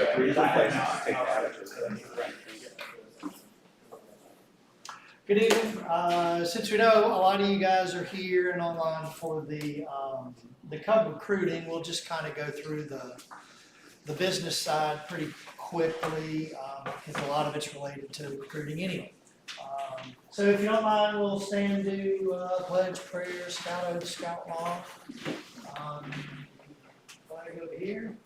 have 3 different places to take that. Good evening. Since we know a lot of you guys are here and online for the Cub recruiting, we'll just kind of go through the business side pretty quickly because a lot of it's related to recruiting anyway. So if you don't mind, we'll stand and do pledge, prayer, scout oath, scout law. Flag over here.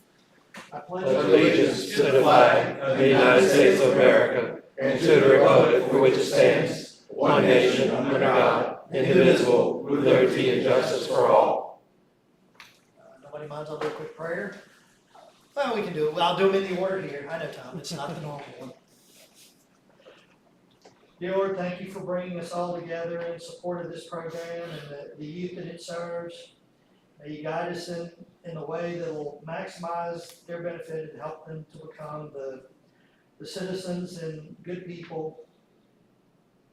I pledge allegiance to the flag of the United States of America and to the republic for which it stands, one nation under God, indivisible, with liberty and justice for all. Nobody minds, I'll do a quick prayer. Well, we can do it. Well, I'll do them in the order here. I know, Tom, it's not the normal one. Dear Lord, thank you for bringing us all together in support of this program and the youth that it serves. May you guide us in a way that will maximize their benefit and help them to become the citizens and good people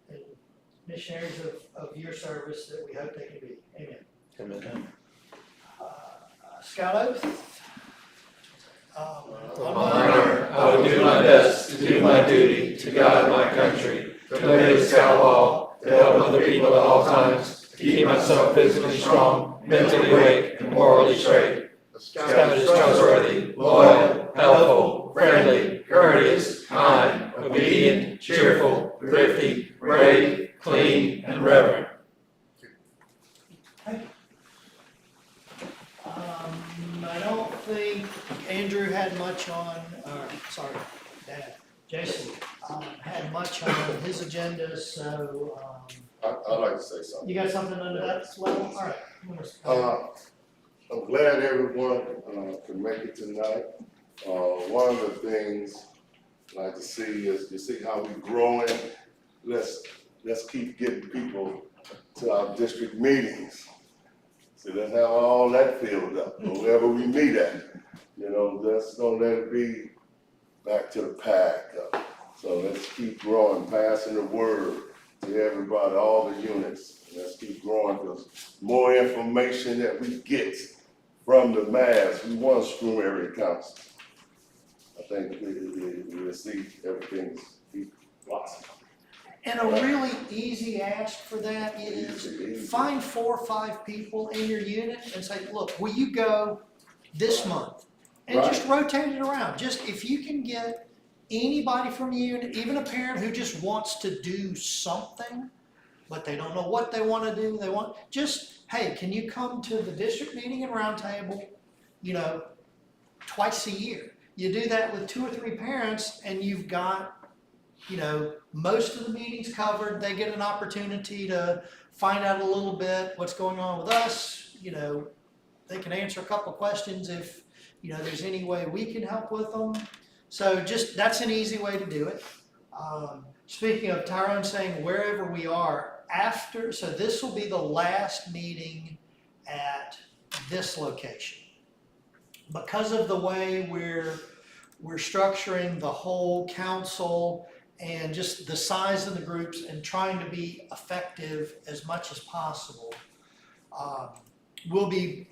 and missionaries of your service that we hope they can be. Amen. Amen. Scout oath. On honor, I will do my best to do my duty to God and my country, to obey the scout law, to help other people at all times, to keep myself physically strong, mentally awake, and morally straight. The scout is trustworthy, loyal, helpful, friendly, courteous, kind, obedient, cheerful, thrifty, brave, clean, and reverent. I don't think Andrew had much on, Dad, Jason, had much on his agenda, so, I'd like to say something. you got something under that level? All right. I'm glad everyone could make it tonight. One of the things I like to see is to see how we're growing. Let's keep getting people to our district meetings. So let's have all that filled up, wherever we meet at. You know, let's don't let it be back to the pack. So let's keep growing, passing the word to everybody, all the units. Let's keep growing because more information that we get from the mass, we want a screw area council. I think we'll see everything's blossom. And a really easy ask for that is find 4 or 5 people in your unit and say, look, will you go this month? And just rotate it around. Just if you can get anybody from the unit, even a parent who just wants to do something, but they don't know what they want to do, hey, can you come to the district meeting and roundtable, twice a year? You do that with 2 or 3 parents and you've got, most of the meetings covered. They get an opportunity to find out a little bit what's going on with us. They can answer a couple of questions if, there's any way we can help with them. So that's an easy way to do it. Speaking of Tyrone saying wherever we are so this will be the last meeting at this location. Because of the way we're structuring the whole council and just the size of the groups and trying to be effective as much as possible, we'll be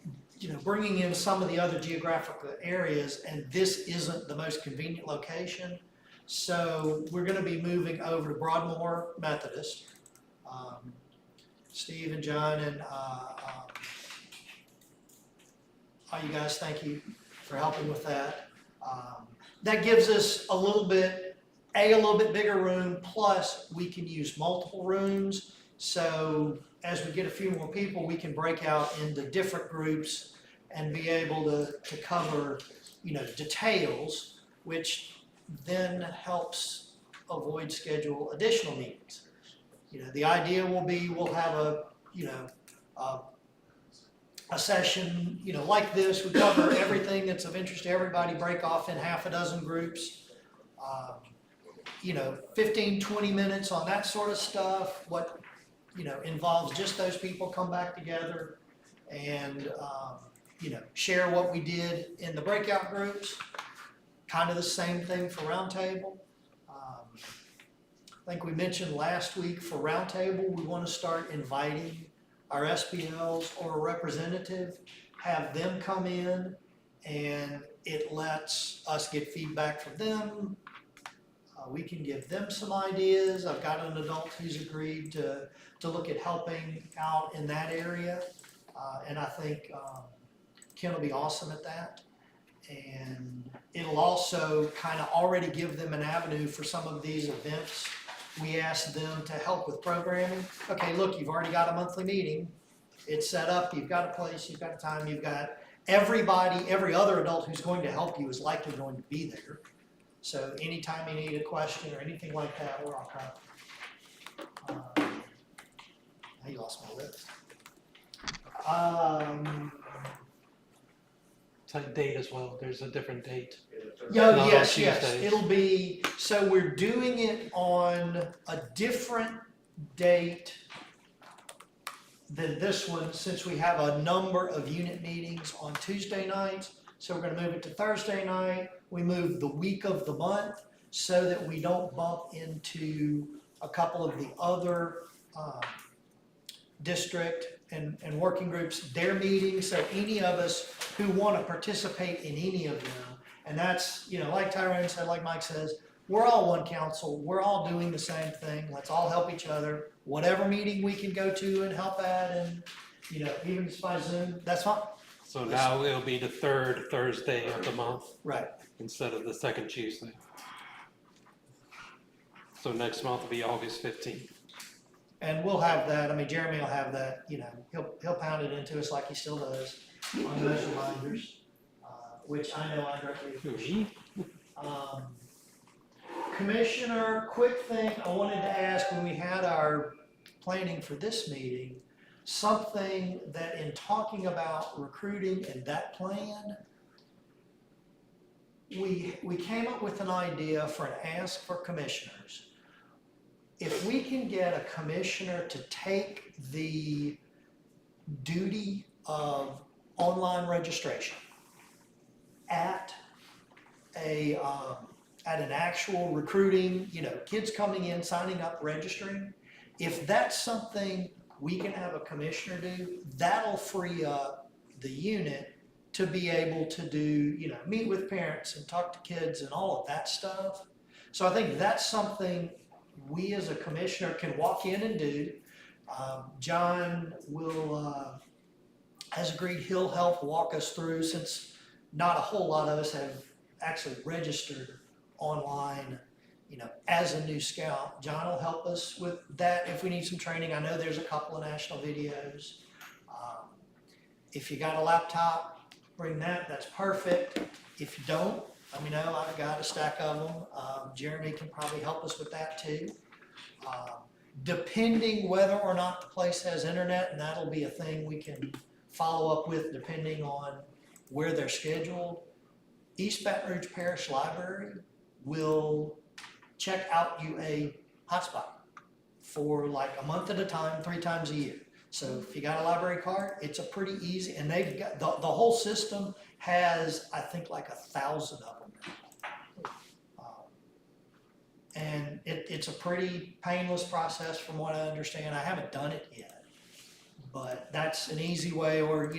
bringing in some of the other geographical areas, and this isn't the most convenient location. So we're going to be moving over to Broadmoor Methodist. Steve and John and all you guys, thank you for helping with that. That gives us a little bit bigger room, plus we can use multiple rooms. So as we get a few more people, we can break out into different groups and be able to cover, details, which then helps avoid schedule additional meetings. The idea will be we'll have a session, like this. We cover everything that's of interest to everybody, break off in half a dozen groups. 15, 20 minutes on that sort of stuff. What, involves just those people come back together and, share what we did in the breakout groups. Kind of the same thing for Roundtable. I think we mentioned last week for Roundtable, we want to start inviting our SPLs or a representative, have them come in and it lets us get feedback from them. We can give them some ideas. I've got an adult who's agreed to look at helping out in that area. And I think Ken will be awesome at that. And it'll also kind of already give them an avenue for some of these events. We asked them to help with programming. Okay, look, you've already got a monthly meeting. It's set up, you've got a place, you've got a time, you've got everybody, every other adult who's going to help you is likely going to be there. So anytime you need a question or anything like that, we're all covered. I lost my list. Type date as well, there's a different date. Yeah, Not on yes, Tuesdays. it'll be, so we're doing it on a different date than this one, since we have a number of unit meetings on Tuesday nights. So we're gonna move it to Thursday night. We move the week of the month so that we don't bump into a couple of the other district and working groups, their meetings. So any of us who wanna participate in any of them, and that's, like Tyrone said, like Mike says, we're all one council, we're all doing the same thing, let's all help each other. Whatever meeting we can go to and help at, and, even just by Zoom, that's fine. So now it'll be the third Thursday of the month Right. instead of the second Tuesday. So next month will be August 15th. And we'll have that, Jeremy will have that, he'll pound it into us like he still does on those reminders, which I know I greatly appreciate. Commissioner, quick thing I wanted to ask when we had our planning for this meeting, something that in talking about recruiting and that plan, we came up with an idea for an ask for commissioners. If we can get a commissioner to take the duty of online registration at an actual recruiting, kids coming in, signing up, registering, if that's something we can have a commissioner do, that'll free up the unit to be able to do, meet with parents and talk to kids and all of that stuff. So I think that's something we as a commissioner can walk in and do. John has agreed he'll help walk us through, since not a whole lot of us have actually registered online, as a new scout. John will help us with that if we need some training. I know there's a couple of national videos. If you got a laptop, bring that, that's perfect. If you don't, let me know, I've got a stack of them. Jeremy can probably help us with that too. Depending whether or not the place has internet, and that'll be a thing we can follow up with depending on where they're scheduled. East Baton Rouge Parish Library will check out you a hotspot for like a month at a time, 3 times a year. So if you got a library card, it's a pretty easy, and they've got, the whole system has, I think, like 1,000 of them now. And it's a pretty painless process from what I understand. I haven't done it yet, but that's an easy way, or,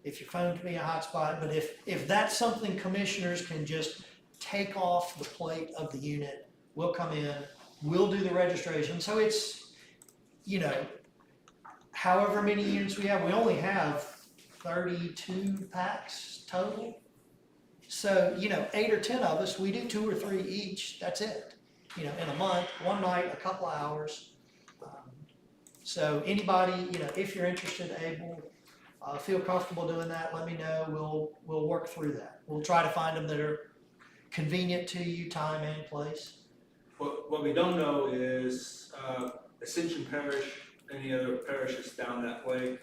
if your phone can be a hotspot. But if that's something commissioners can just take off the plate of the unit, we'll come in, we'll do the registration. So it's, however many units we have, we only have 32 packs total. So, 8 or 10 of us, we do 2 or 3 each, that's it. In a month, one night, a couple of hours. So anybody, if you're interested, able, feel comfortable doing that, let me know. We'll work through that. We'll try to find them that are convenient to you, time and place. What we don't know is Ascension Parish, any other parishes down that way,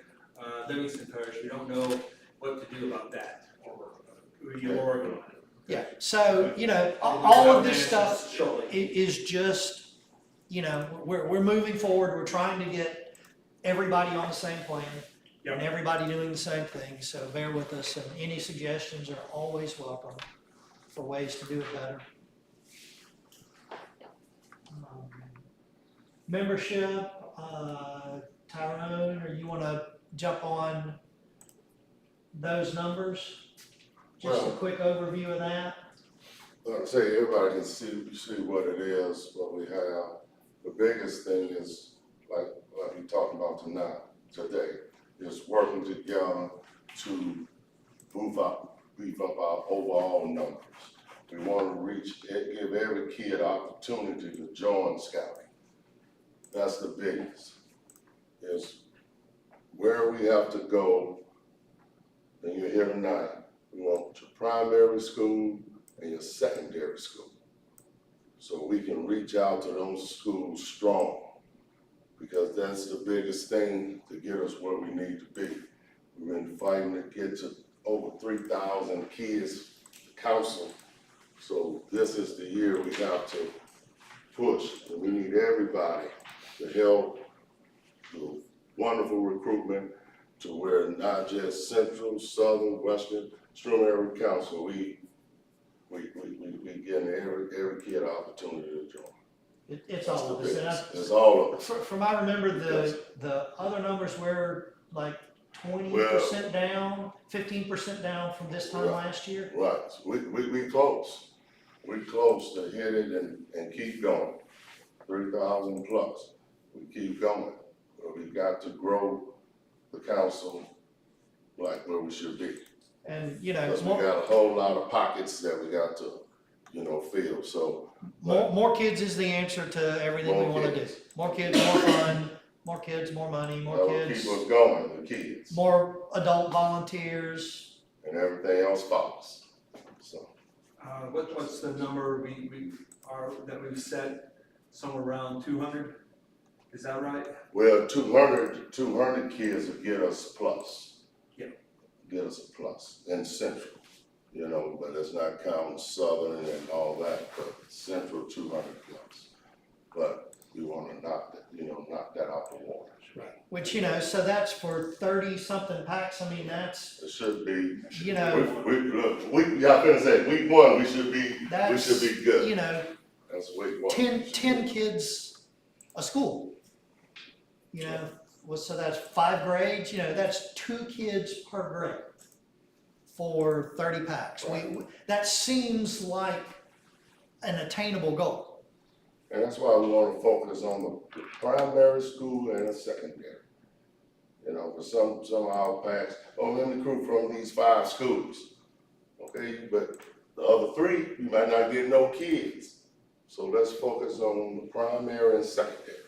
Livingston Parish, we don't know what to do about that. Or you're working on it. Yeah, so, all of this stuff is just, we're moving forward, we're trying to get everybody on the same plan. Yep. And everybody doing the same thing, so bear with us, and any suggestions are always welcome for ways to do it better. Membership, Tyrone, or you wanna jump on those numbers? just a Well- quick overview of that. Like I say, everybody can see what it is, what we have. The biggest thing is, like we talking about today, is working together to beef up our overall numbers. We want to give every kid opportunity to join Scouting. That's the biggest, is where we have to go, and you're here tonight. We want your primary school and your secondary school. So we can reach out to those schools strong, because that's the biggest thing to get us where we need to be. We've been fighting to get to over 3,000 kids council. So this is the year we have to push, and we need everybody to help the wonderful recruitment to where not just Central, Southern, Western, Extreme Area Council, we getting every kid an opportunity to join. It's all of us. And It's all of us. from I remember the other numbers were like 20% down, 15% down from this time Right. last year. Right, we close. We close to hit it and keep going. 3,000 plus, we keep going. But we got to grow the council like where we should be. And, you know, Because we got a whole lot of pockets that we got to, fill, so. more kids is the answer to everything we More wanna do. kids. More kids, more fun, more kids, more money, more That'll kids, keep us going, the kids, more adult volunteers. and everything else follows, so. What's the number that we've set, somewhere around 200? Is that right? Well, 200 kids will get us plus. Yeah. Get us a plus in Central, but it's not counting Southern and all that, but Central 200 plus. But we wanna knock that out the water. Which, so that's for 30-something packs. I mean, that's, It should be, you y'all finna say, week one, we should be that's, good. That's Week one. 10 kids a school. So that's 5 grades, that's 2 kids per grade for 30 packs. That seems like an attainable goal. And that's why we wanna focus on the primary school and the secondary. For some of our packs, let me recruit from these 5 schools. Okay, but the other 3, you might not get no kids. So let's focus on the primary and secondary.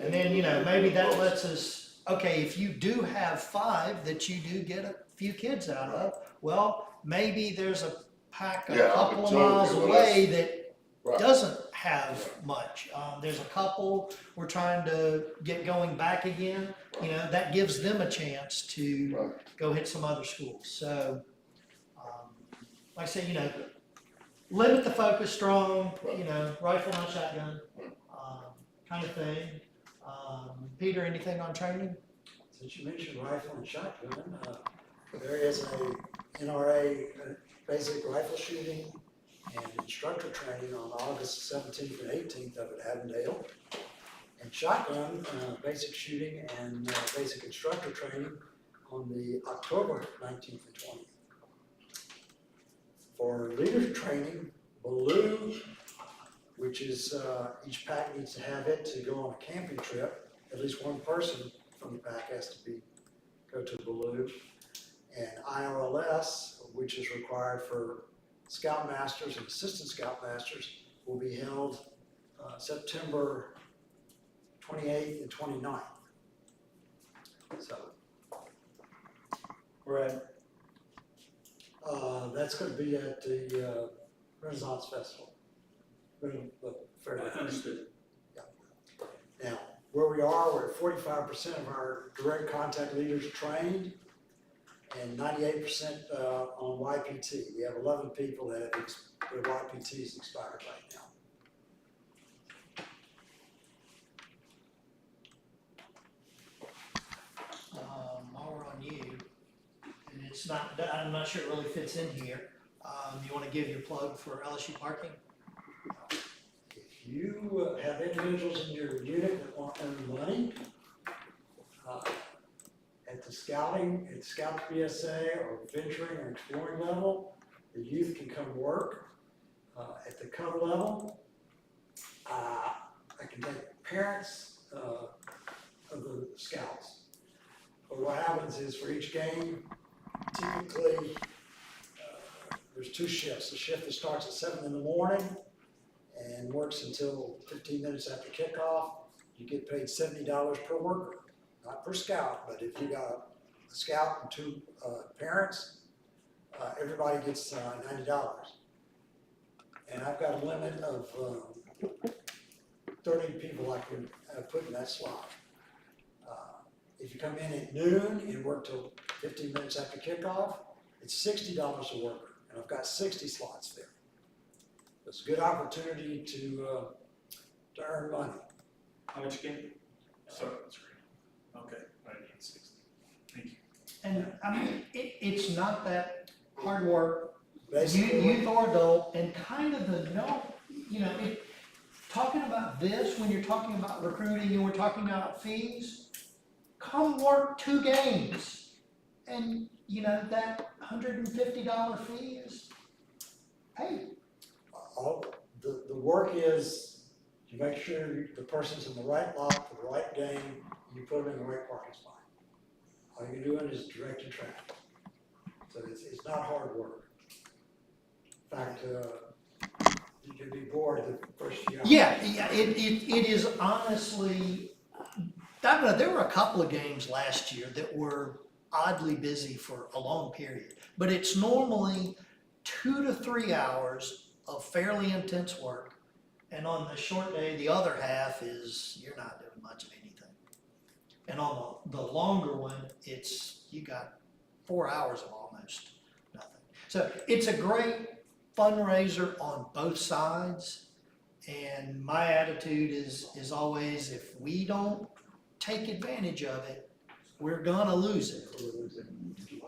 And then, maybe that lets us, okay, if you do have 5 that you do get a few kids out of, well, maybe there's a pack a couple of miles away that Right. doesn't have much. There's a couple we're trying to get going back again, that gives them a chance to Right. go hit some other schools. So, like I say, limit the focus strong, rifle not shotgun, kind of thing. Peter, anything on training? Since you mentioned rifle and shotgun, there is a NRA basic rifle shooting and instructor training on August 17th and 18th up at Avondale. And shotgun, basic shooting and basic instructor training on the October 19th and 20th. For leader training, Baloo, which is each pack needs to have it to go on a camping trip. At least one person from the pack has to go to Baloo. And IRLS, which is required for Scoutmasters and Assistant Scoutmasters, will be held September 28th and 29th. So we're at, that's going to be at the Renaissance Festival. Understood. Now, where we are, we're at 45% of our direct contact leaders trained and 98% on YPT. We have 11 people that have their YPTs expired right now. While we're on you, and it's not, I'm not sure it really fits in here. You want to give your plug for LSU parking? If you have individuals in your unit that want to earn money, at the scouting, at Scout PSA or venturing or exploring level, the youth can come work. At the cub level, I can take parents of the scouts. But what happens is for each game, typically, there's 2 shifts. A shift that starts at 7 in the morning and works until 15 minutes after kickoff. You get paid $70 per worker, not per scout, but if you got a scout and 2 parents, everybody gets $90. And I've got a limit of 30 people I can put in that slot. If you come in at noon and work till 15 minutes after kickoff, it's $60 a worker, and I've got 60 slots there. It's a good opportunity to earn money. How much again? Sorry, that's great. Okay, I need 60. Thank you. And I mean, it's not that hard work, Basically, youth or adult, and kind of the talking about this, when you're talking about recruiting and we're talking about fees, come work 2 games. And, that $150 fee is paid. all, the work is, you make sure the person's in the right lot for the right game, and you put them in the right parking spot. All you're doing is directing traffic. So it's not hard work. In fact, you can be bored the first few hours. Yeah, it is honestly, there were a couple of games last year that were oddly busy for a long period, but it's normally 2 to 3 hours of fairly intense work, and on the short day, the other half is you're not doing much of anything. And on the longer one, you got 4 hours of almost nothing. So it's a great fundraiser on both sides, and my attitude is always, if we don't take advantage of it, we're gonna lose it.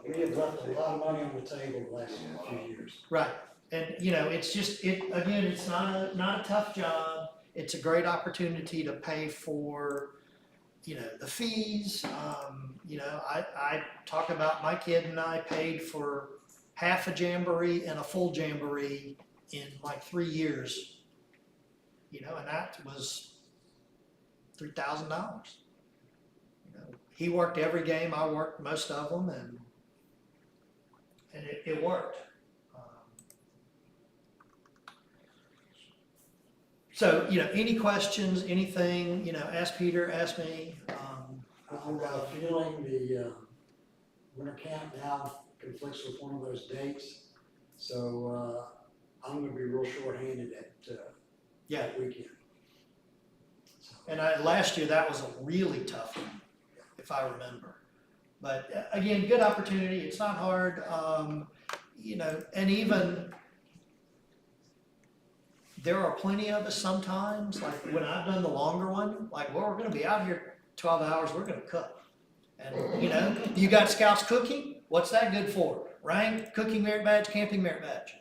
We have left a lot of money on the table the last few years. Right, and it's just, again, it's not a tough job, it's a great opportunity to pay for, the fees. I talk about my kid and I paid for half a jamboree and a full jamboree in like 3 years, and that was $3,000. He worked every game, I worked most of them, and it worked. So, any questions, anything, ask Peter, ask me. I've got a feeling the winter camp now conflicts with one of those dates, so I'm gonna be real short-handed at that weekend. So, And last year, that was a really tough one, if I remember. But again, good opportunity, it's not hard, and even, there are plenty of us sometimes, like when I've done the longer one, like, well, we're gonna be out here 12 hours, we're gonna cook. And, you got scouts cooking, what's that good for? Rank, cooking merit badge, camping merit badge.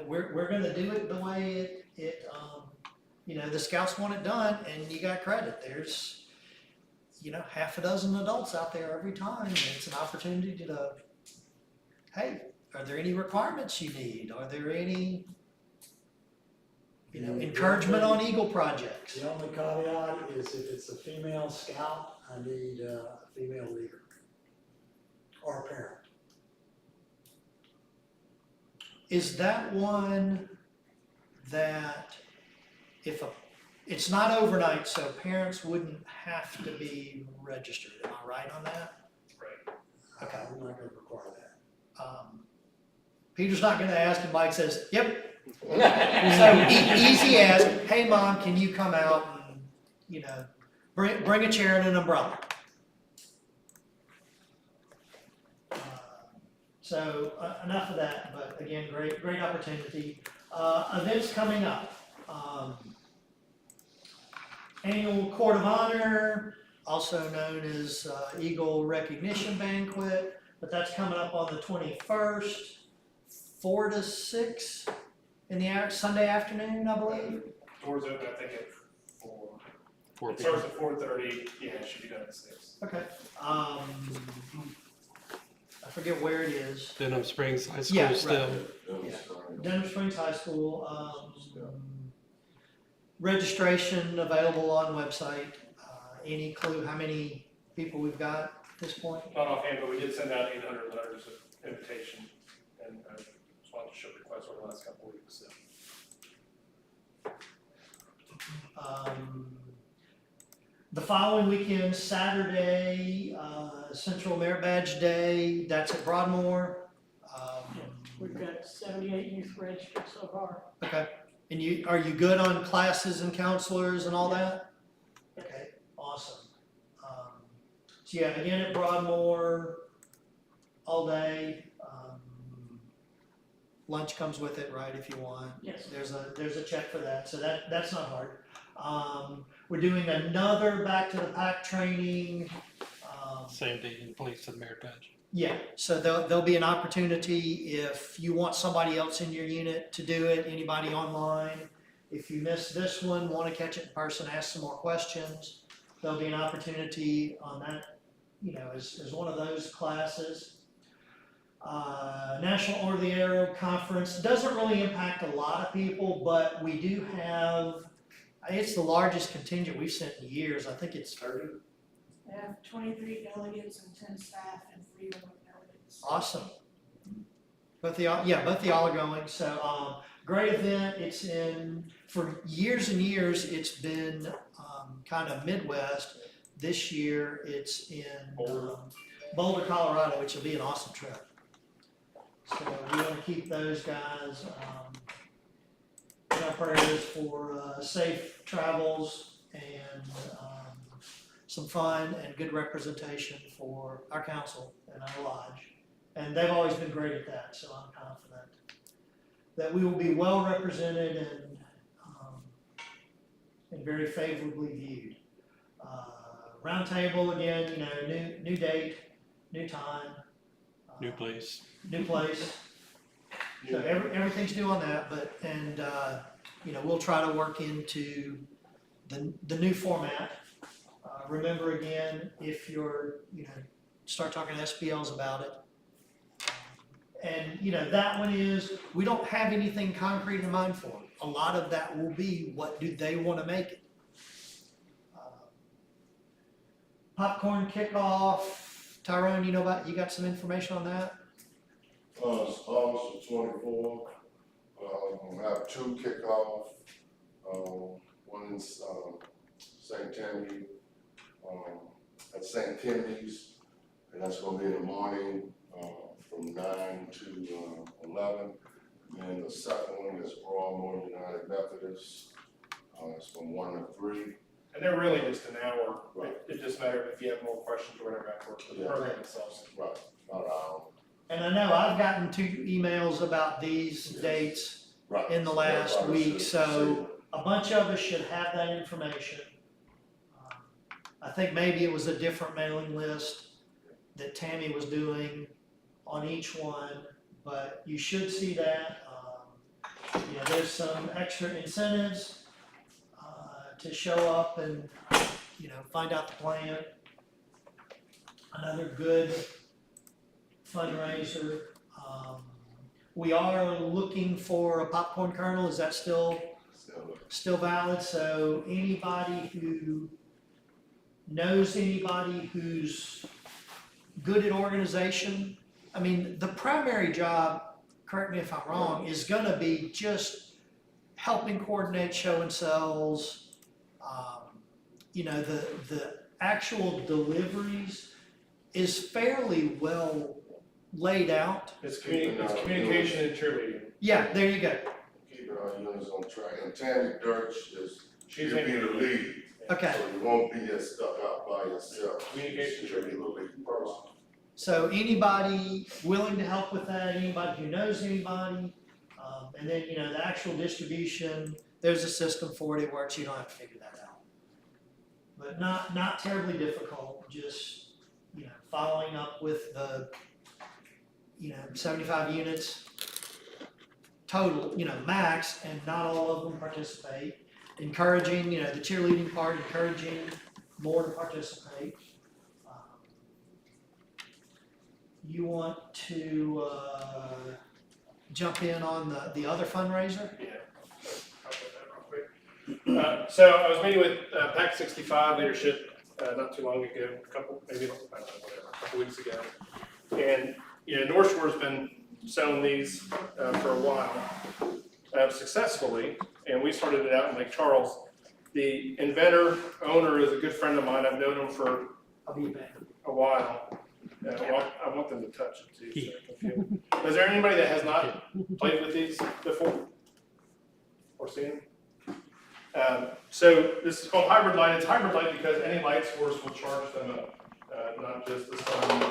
We're gonna do it the way the scouts want it done, and you got credit. There's, half a dozen adults out there every time, and it's an opportunity to, hey, are there any requirements you need? Are there any, encouragement on Eagle projects? the only caveat is if it's a female scout, I need a female leader or a parent. Is that one that it's not overnight, so parents wouldn't have to be registered, am I right on that? Right. Okay. I'm not gonna require that. Peter's not gonna ask, and Mike says, yep. So easy as, hey mom, can you come out and, bring a chair and an umbrella. So enough of that, but again, great opportunity. Events coming up. Annual Court of Honor, also known as Eagle Recognition Banquet, but that's coming up on the 21st, 4 to 6 in the Sunday afternoon, I believe. Doors open, I think, at 4. 4 It p.m. starts at 4:30, yeah, it should be done at 6. Okay. I forget where it is. Denham Springs High Yeah, School right. still. Yeah. Denham Springs High School, registration available on website. Any clue how many people we've got at this point? Not offhand, but we did send out 800 letters of invitation and sponsorship requests over the last couple of weeks, so. The following weekend, Saturday, Central Merit Badge Day, that's at Broadmoor. We've got 78 youth registered so far. Okay, and are you good on classes and counselors and all that? Okay, awesome. So yeah, again at Broadmoor, all day. Lunch comes with it, right, if you want. Yes. There's a check for that, so that's not hard. We're doing another Back to the Pack training. Same day in place of Merit Badge. Yeah, so there'll be an opportunity if you want somebody else in your unit to do it, anybody online. If you missed this one, want to catch it in person, ask some more questions, there'll be an opportunity on that, as one of those classes. National Order of the Arrow Conference doesn't really impact a lot of people, but we do have, it's the largest contingent we've sent in years. I think it's 30. They have 23 delegates and 10 staff and 3 remote delegates. Awesome. Both y'all are going. So, great event. It's for years and years, it's been kind of Midwest. This year, it's in Boulder, Colorado, which will be an awesome trip. So we want to keep those guys in our prayers for safe travels and some fun and good representation for our council and our lodge. And they've always been great at that, so I'm confident that we will be well represented and very favorably viewed. Roundtable again, new date, new time. New place. New place. So everything's new on that, we'll try to work into the new format. Remember again, if you're, start talking to SBLs about it. And, that one is, we don't have anything concrete in mind for them. A lot of that will be, what do they want to make it? Popcorn kickoff. Tyrone, you got some information on that? August the 24th, we'll have 2 kickoff, one in St. Tammany, at St. Timmy's, and that's gonna be in the morning, from 9 to 11. And the second one is Broadmoor United Methodist, it's from 1 to 3. And they're really just an hour. Right. It just matters if you have more questions or whatever afterwards, but the Yeah. program itself. Right, about an hour. And I know I've gotten 2 emails about these Yes. dates Right. in the last Everybody week, should so a bunch of us should have that information. I think maybe it was a different mailing list that Tammy was doing on each one, but you should see that. There's some extra incentives to show up and, find out the plan. Another good fundraiser. We are looking for a popcorn kernel. Is that still valid? So anybody who knows anybody who's good at organization, the primary job, correct me if I'm wrong, is gonna be just helping coordinate show and sells. The actual deliveries is fairly well laid out. It's communication and cheerleading. Yeah, there you go. Keeping our units on track, and Tammy Dirch she'll be the lead. Okay, So you won't be just stuck out by yourself. Communication She'll be the lead person. so anybody willing to help with that, anybody who knows anybody, and then, the actual distribution, there's a system for it, it works, you don't have to figure that out. But not terribly difficult, just, following up with the, 75 units total, max, and not all of them participate. encouraging, you know, the cheerleading part, encouraging more to participate. You want to, jump in on the other fundraiser? Yeah. I'll put that real quick. So I was meeting with PAC 65 leadership not too long ago, a couple weeks ago. And, you know, North Shore's been selling these for a while successfully, and we started it out in Lake Charles. The inventor, owner is a good friend of mine. I've known him for a while. I want them to touch it too. So I can feel. Is there anybody that has not played with these before? Or seen them? So this is called hybrid light. It's hybrid light because any light source will charge them up. Not just the sun,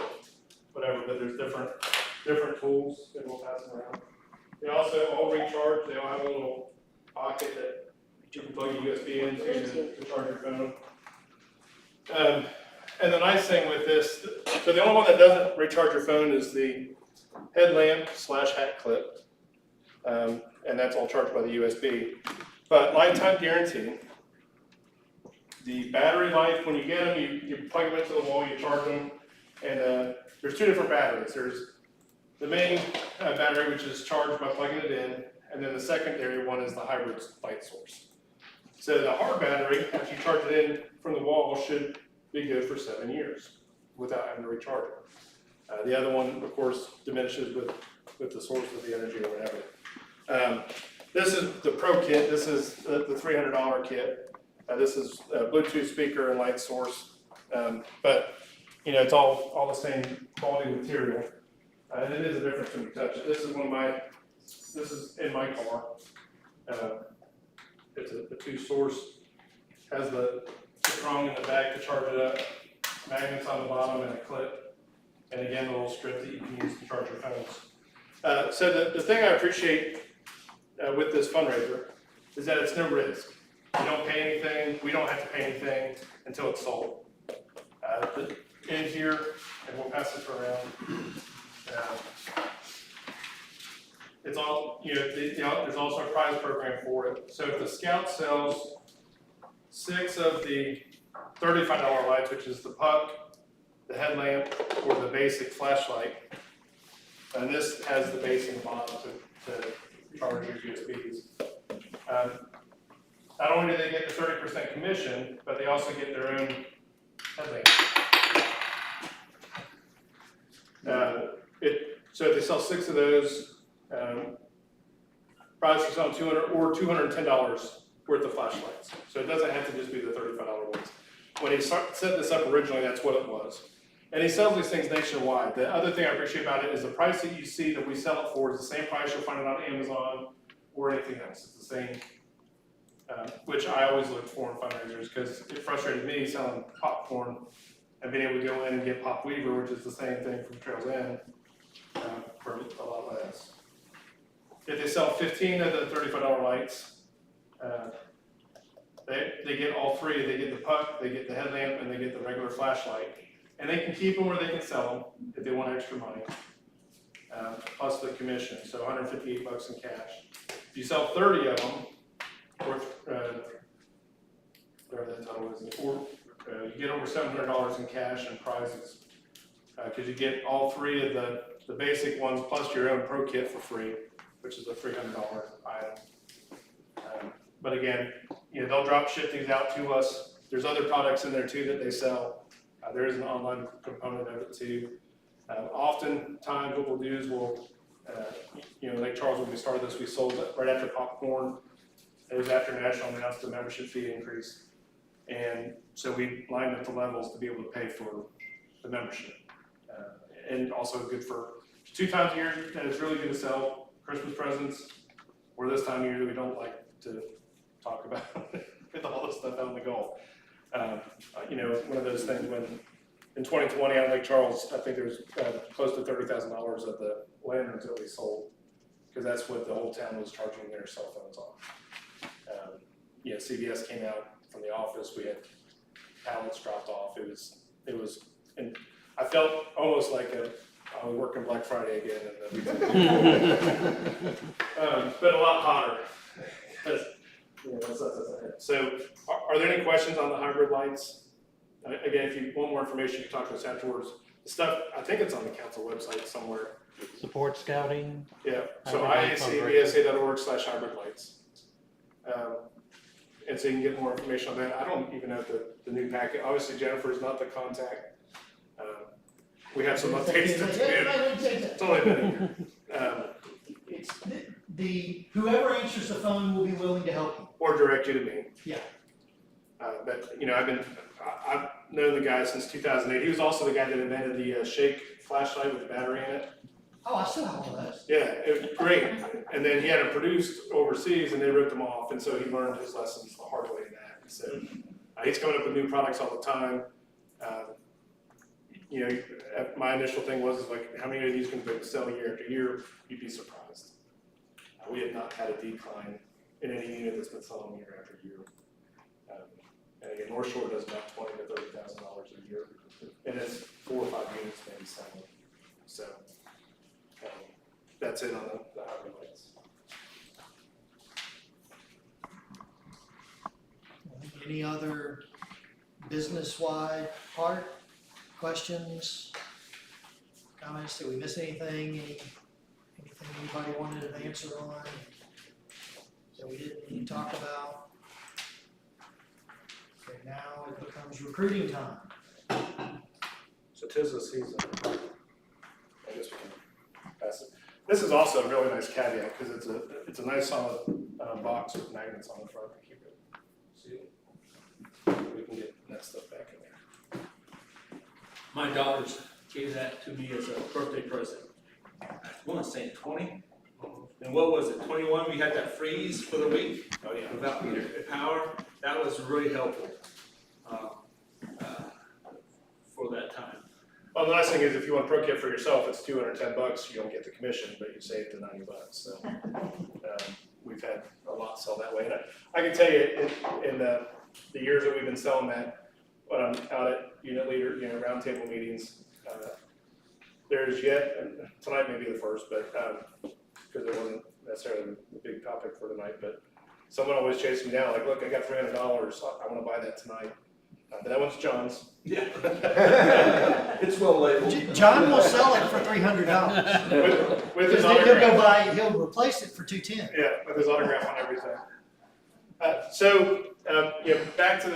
whatever, but there's different tools that we'll pass them around. They also all recharge. They all have a little pocket that you can plug your USB into to charge your phone. And the nice thing with this, so the only one that doesn't recharge your phone is the headlamp / hat clip. And that's all charged by the USB. But lifetime guarantee. The battery life, when you get them, you plug them into the wall, you charge them. And there's two different batteries. There's the main battery, which is charged by plugging it in. And then the secondary one is the hybrid light source. So the hard battery, after you charge it in from the wall, should be good for 7 years without having to recharge it. The other one, of course, diminishes with the source of the energy or whatever. This is the Pro kit. This is the $300 kit. This is a Bluetooth speaker and light source. But, you know, it's all the same quality material. And it is a difference when you touch it. This is in my car. It's a two source. Has the prong in the back to charge it up, magnets on the bottom and a clip, and again, a little strip that you can use to charge your phones. So the thing I appreciate with this fundraiser is that it's no risk. You don't pay anything, we don't have to pay anything until it's sold. In here, and we'll pass this around. It's all, you know, there's also a prize program for it. So if the scout sells 6 of the $35 lights, which is the puck, the headlamp, or the basic flashlight, and this has the base in the bottom to charge your USBs. Not only do they get the 30% commission, but they also get their own headlamp. So if they sell 6 of those, prize for selling $210 worth of flashlights. So it doesn't have to just be the $35 ones. When he set this up originally, that's what it was. And he sells these things nationwide. The other thing I appreciate about it is the price that you see that we sell it for is the same price you'll find it on Amazon or anything else. It's the same, which I always look for in fundraisers because it frustrated me selling popcorn and being able to go in and get Pop Weaver, which is the same thing from Trails End, for a lot less. If they sell 15 of the $35 lights, they get all 3. They get the puck, they get the headlamp, and they get the regular flashlight. And they can keep them or they can sell them if they want extra money, plus the commission, so $158 in cash. If you sell 30 of them, or whatever that total is, or you get over $700 in cash and prizes, because you get all 3 of the basic ones plus your own Pro kit for free, which is a $300 item. But again, you know, they'll drop ship these out to us. There's other products in there too that they sell. There is an online component of it too. Oftentimes what we'll do is you know, Lake Charles, when we started this, we sold it right after popcorn. It was after National announced the membership fee increase. And so we lined up the levels to be able to pay for the membership. And also good for 2 times a year, and it's really good to sell Christmas presents, or this time of year that we don't like to talk about with all this stuff out in the Gulf. You know, one of those things when in 2020 out of Lake Charles, I think there's close to $30,000 of the lanterns that we sold, because that's what the whole town was charging their cell phones on. You know, CBS came out from the office, we had pallets dropped off. It was, and I felt almost like I was working Black Friday again, but a lot hotter. Yeah, that's it. So are there any questions on the hybrid lights? Again, if you want more information, you can talk to us afterwards. The stuff, I think it's on the council website somewhere. Support scouting. Yeah, so Hybrid lights on iacbsa.org/hybrid lights. And so you can get more information on that. I don't even know the new packet. Obviously Jennifer's not the contact. We have some updates to do. It's only been a year. It's, whoever answers the phone will be willing to help you. Or direct you to me. Yeah. But, you know, I've known the guy since 2008. He was also the guy that invented the Shake flashlight with a battery in it. Oh, I still have one of those. Yeah, it was great. And then he had them produced overseas and they ripped them off. And so he learned his lessons the hard way in that. So he's coming up with new products all the time. You know, my initial thing was like, how many of these can we sell year after year? You'd be surprised. We have not had a decline in any unit that's been selling year after year. And again, North Shore does about $20,000 to $30,000 a year, and it's 4 or 5 units maybe selling. So that's it on the hybrid lights. Any other business-wide part, questions, comments? Did we miss anything? Anything anybody wanted an answer on that we didn't need to talk about? Okay, now it becomes recruiting time. So 'tis the season. I guess we can pass it. This is also a really nice caveat because it's a nice solid box with magnets on the front to keep it sealed. We can get that stuff back in there. My daughters gave that to me as a birthday present. I want to say 20. And what was it, 21? We had that freeze for the week. Oh, yeah. Without power. That was really helpful for that time. Well, the nice thing is if you want Pro Kit for yourself, it's $210. You don't get the commission, but you save the $90. So we've had a lot sell that way. And I can tell you in the years that we've been selling that, when I'm out at unit leader, roundtable meetings, there's yet, and tonight may be the first, but because it wasn't necessarily the big topic for tonight, but someone always chases me down, like, look, I got $300, I want to buy that tonight. But that one's John's. Yeah. It's well labeled. John will sell it for $300. With his Because then he'll autograph. he'll replace it for $210. Yeah, with his autograph on everything. Back to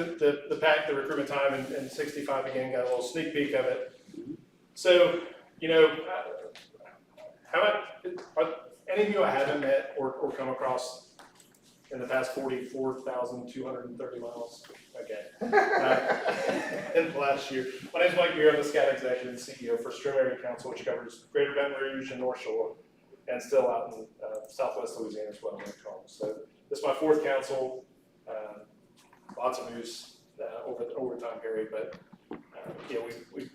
the pack, the recruitment time, and 65 again, got a little sneak peek of it. So, are any of you I haven't met or come across in the past 44,230 miles? Okay. In the last year. My name's Mike Beer, I'm the Scout Executive and CEO for Strom Area Council, which covers Greater Baton Rouge and North Shore, and still out in Southwest Louisiana as well, Lake Charles. So this is my 4th council. Lots of news over the time period, but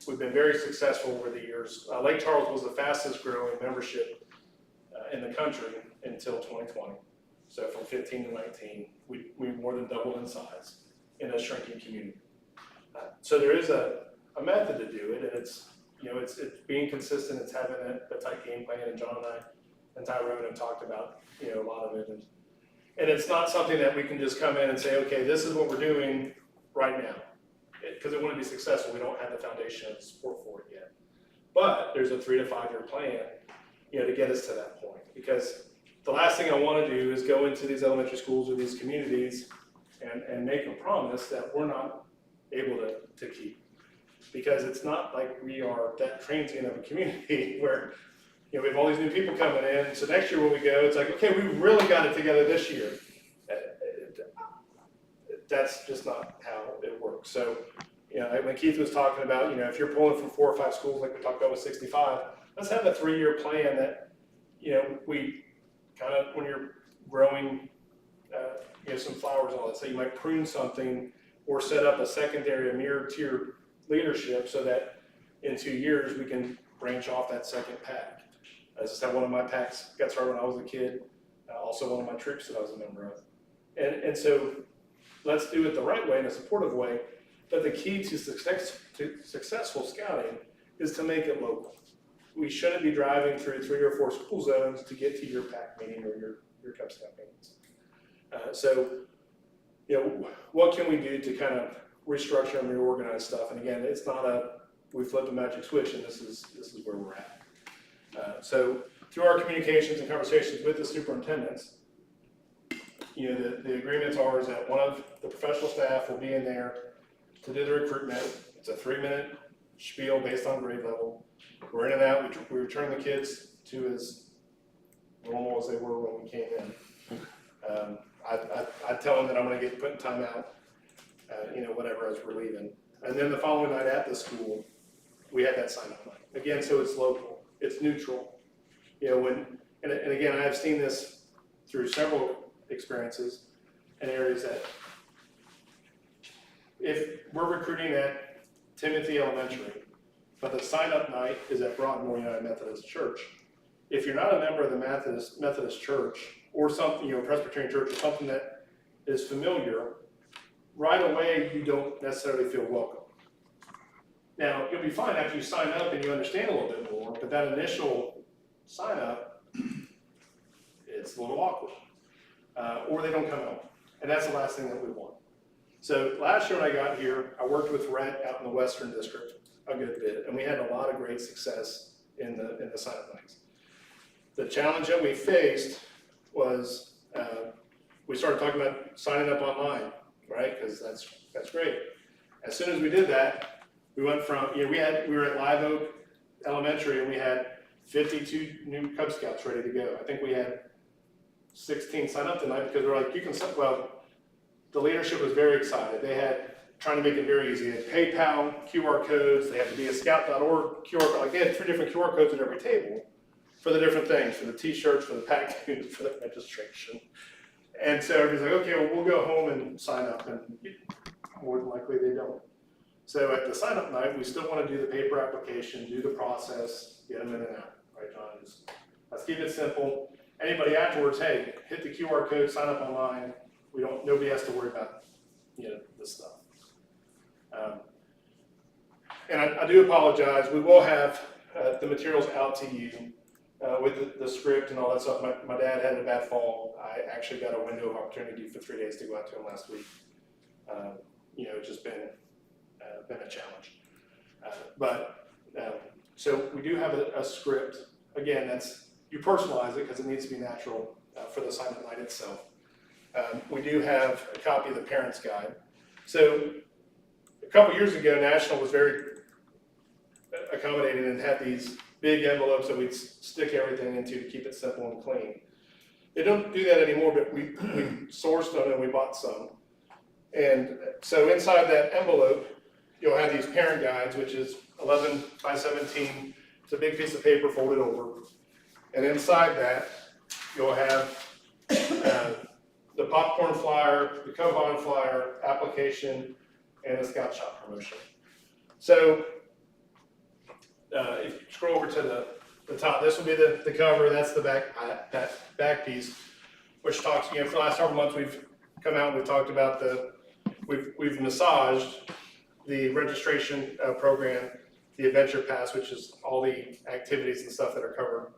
we've been very successful over the years. Lake Charles was the fastest growing membership in the country until 2020. So from 15 to 19, we more than doubled in size in a shrinking community. So there is a method to do it, and it's being consistent. It's having a tight game plan, and John and I and Tyrone have talked about a lot of it, and it's not something that we can just come in and say, okay, this is what we're doing right now, because it wouldn't be successful. We don't have the foundation and support for it yet. But there's a 3 to 5 year plan, to get us to that point, because the last thing I want to do is go into these elementary schools or these communities and make a promise that we're not able to keep. Because it's not like we are that transient of a community where we have all these new people coming in. So next year when we go, it's like, okay, we really got it together this year. That's just not how it works. So, when Keith was talking about, if you're pulling from 4 or 5 schools like we talked about with 65, let's have a 3-year plan that, we kind of, when you're growing, some flowers and all that, so you might prune something or set up a secondary, a mirror tier leadership so that in 2 years we can branch off that second pack. This is how one of my packs got started when I was a kid, also one of my troops that I was a member of. And so let's do it the right way, in a supportive way, but the key to successful scouting is to make it local. We shouldn't be driving through 3 or 4 school zones to get to your pack meeting or your Cub Scout meetings. So what can we do to kind of restructure and reorganize stuff? And again, it's not we flipped a magic switch and this is where we're at. So through our communications and conversations with the superintendents, the agreements are is that one of the professional staff will be in there to do the recruitment. It's a 3-minute spiel based on grade level. We're in and out. We return the kids to as normal as they were when we came in. I tell them that I'm going to get put in timeout, whatever, as we're leaving. And then the following night at the school, we had that sign-up night. Again, so it's local, it's neutral. And again, I have seen this through several experiences in areas that if we're recruiting at Timothy Elementary, but the sign-up night is at Broadmoor United Methodist Church, if you're not a member of the Methodist Church or something, Presbyterian Church or something that is familiar, right away you don't necessarily feel welcome. Now, you'll be fine after you sign up and you understand a little bit more, but that initial sign up, it's a little awkward. Or they don't come home. And that's the last thing that we want. So last year when I got here, I worked with Rhett out in the Western District a good bit, and we had a lot of great success in the sign-up nights. The challenge that we faced was we started talking about signing up online, right? Because that's great. As soon as we did that, we went from, we were at Live Oak Elementary and we had 52 new Cub Scouts ready to go. I think we had 16 sign up tonight because we're like, the leadership was very excited. They had, trying to make it very easy, they had PayPal, QR codes, they had to be a scout.org QR code, like they had 3 different QR codes at every table for the different things, for the t-shirts, for the pack dues, for the registration. And so everybody's like, okay, well, we'll go home and sign up, and more than likely they don't. So at the sign up night, we still want to do the paper application, do the process, get them in and out, right, John? Let's keep it simple. Anybody afterwards, hey, hit the QR code, sign up online. Nobody has to worry about, this stuff. And I do apologize. We will have the materials out to you with the script and all that stuff. My dad had a bad fall. I actually got a window of opportunity for 3 days to go out to him last week. It's just been a challenge. So we do have a script. Again, you personalize it because it needs to be natural for the sign-up night itself. We do have a copy of the parent's guide. So a couple years ago, National was very accommodating and had these big envelopes that we'd stick everything into to keep it simple and clean. They don't do that anymore, but we sourced them and we bought some. And so inside that envelope, you'll have these parent guides, which is 11 by 17. It's a big piece of paper folded over. And inside that, you'll have the popcorn flyer, the Cub flyer, application, and a Scout Shop promotion. So if you scroll over to the top, this will be the cover. That's the back piece, which talks, for the last several months we've come out and we've talked about we've massaged the registration program, the Adventure Pass, which is all the activities and stuff that are covered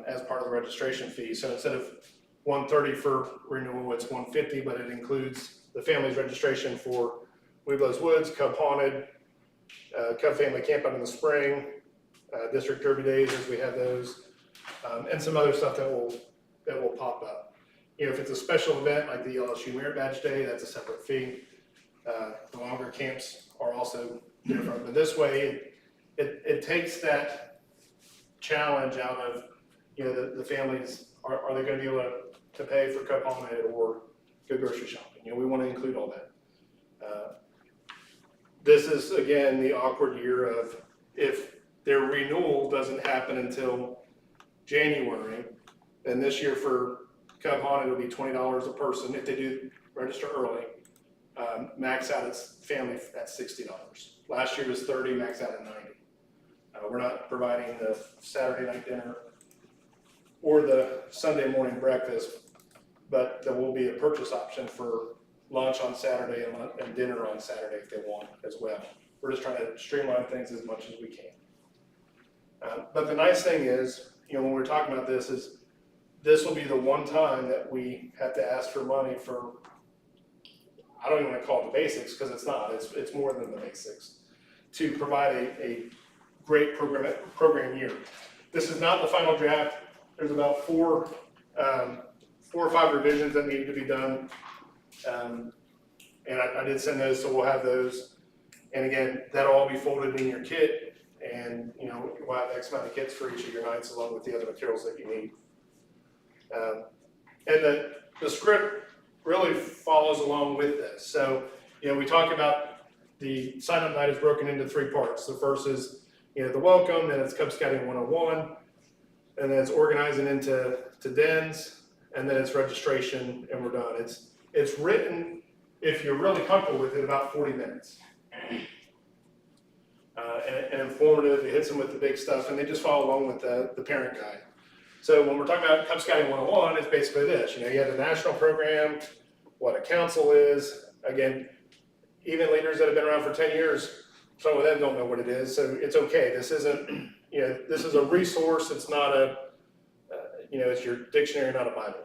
as part of the registration fee. So instead of $130 for renewal, it's $150, but it includes the family's registration for Weeblos Woods, Cub Haunted, Cub Family Camp out in the spring, District Derby Days as we have those, and some other stuff that will pop up. If it's a special event like the LSU Merit Badge Day, that's a separate fee. The longer camps are also different, but this way it takes that challenge out of the families. Are they going to be able to pay for Cub Haunted or go grocery shopping? We want to include all that. This is again the awkward year of if their renewal doesn't happen until January, then this year for Cub Haunted it'll be $20 a person if they do register early. Max out its family at $60. Last year was $30, max out at $90. We're not providing the Saturday night dinner or the Sunday morning breakfast, but there will be a purchase option for lunch on Saturday and dinner on Saturday if they want as well. We're just trying to streamline things as much as we can. But the nice thing is, when we're talking about this, is this will be the one time that we have to ask for money for I don't even want to call it the basics, because it's not, it's more than the basics, to provide a great program year. This is not the final draft. There's about 4 or 5 revisions that need to be done. And I did send those, so we'll have those. And again, that'll all be folded in your kit, and you know, we'll have X amount of kits for each of your nights, along with the other materials that you need. And the script really follows along with this. So, you know, we talk about the sign-up night is broken into 3 parts. The first is, you know, the welcome, then it's Cub Scouting 101, and then it's organizing into dens, and then it's registration, and we're done. It's written, if you're really comfortable with it, about 40 minutes. And informative, it hits them with the big stuff, and they just follow along with the parent guide. So when we're talking about Cub Scouting 101, it's basically this. You know, you have the national program, what a council is. Again, even leaders that have been around for 10 years, some of them don't know what it is, so it's okay. This isn't, you know, this is a resource. It's not a, you know, it's your dictionary, not a Bible.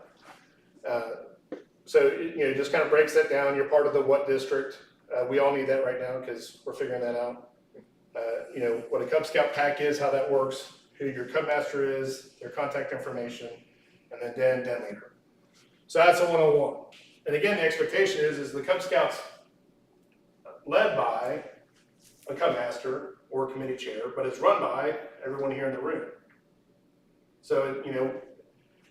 So, you know, it just kind of breaks that down. You're part of the what district. We all need that right now because we're figuring that out. You know, what a Cub Scout pack is, how that works, who your Cub Master is, their contact information, and then den leader. So that's a 101. And again, the expectation is the Cub Scouts led by a Cub Master or a committee chair, but it's run by everyone here in the room. So, you know,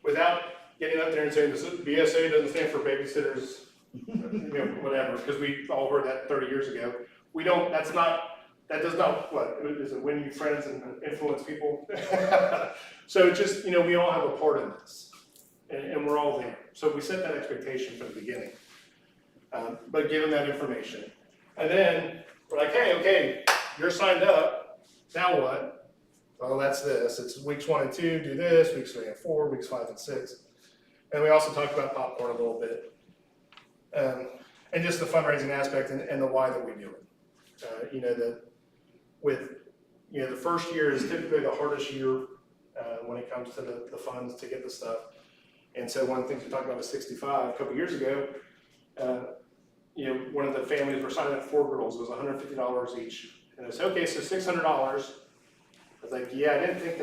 without getting up there and saying this BSA doesn't stand for babysitters, you know, whatever, because we all heard that 30 years ago. We don't, that does not, what, is it win you friends and influence people? So just, you know, we all have a part in this, and we're all there. So we set that expectation from the beginning, but given that information. And then we're like, hey, okay, you're signed up, now what? Well, that's this, it's weeks 1 and 2, do this, weeks 3 and 4, weeks 5 and 6. And we also talked about popcorn a little bit. And just the fundraising aspect and the why that we do it. You know, the first year is typically the hardest year when it comes to the funds to get the stuff. And so one of the things we talked about was 65 a couple years ago. You know, one of the families were signing up 4 girls. It was $150 each. And I said, okay, so $600. I was like, yeah, I didn't think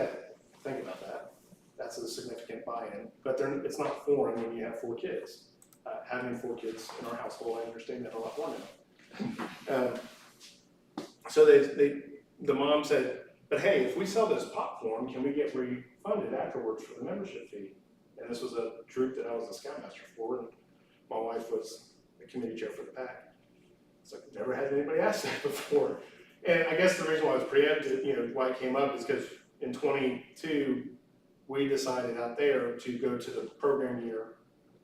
about that. That's a significant buy-in, but it's not foreign when you have 4 kids. Having 4 kids in our household, I understand that a lot more now. So the mom said, but hey, if we sell this popcorn, can we get refunded afterwards for the membership fee? And this was a troop that I was a scoutmaster for, and my wife was the committee chair for the pack. It's like, never had anybody ask that before. And I guess the reason why I was preempted, you know, why it came up is because in 22, we decided out there to go to the program year,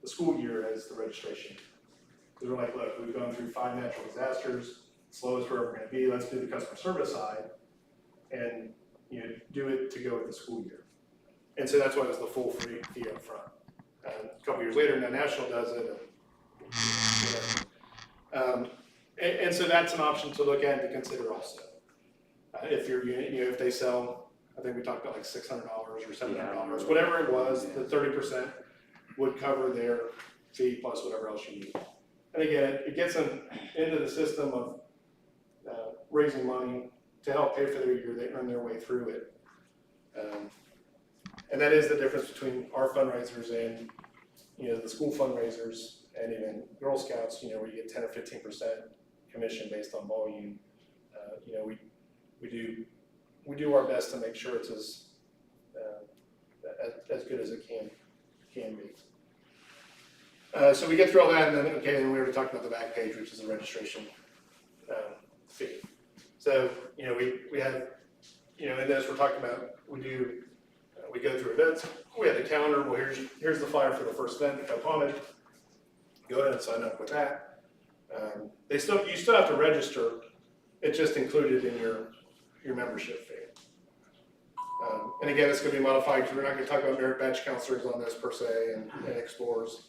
the school year as the registration. We were like, look, we've gone through 5 natural disasters, slowest we're ever gonna be, let's do the customer service side and, you know, do it to go with the school year. And so that's why it was the full fee up front. A couple years later, now National does it. And so that's an option to look at and to consider also. If your unit, you know, if they sell, I think we talked about like $600 or $700, whatever it was, the 30% would cover their fee plus whatever else you need. And again, it gets them into the system of raising money to help pay for their year. They earn their way through it. And that is the difference between our fundraisers and, you know, the school fundraisers and even Girl Scouts, you know, where you get 10 or 15% commission based on volume. You know, we do our best to make sure it's as good as it can be. So we get through all that, and then, okay, and we already talked about the back page, which is the registration fee. So, you know, we have, you know, in this we're talking about, we go through events, we have the calendar, well, here's the flyer for the first event, the Cup Homage. Go ahead and sign up with that. You still have to register, it's just included in your membership fee. And again, it's going to be modified because we're not going to talk about merit badge counselors on this per se and explorers.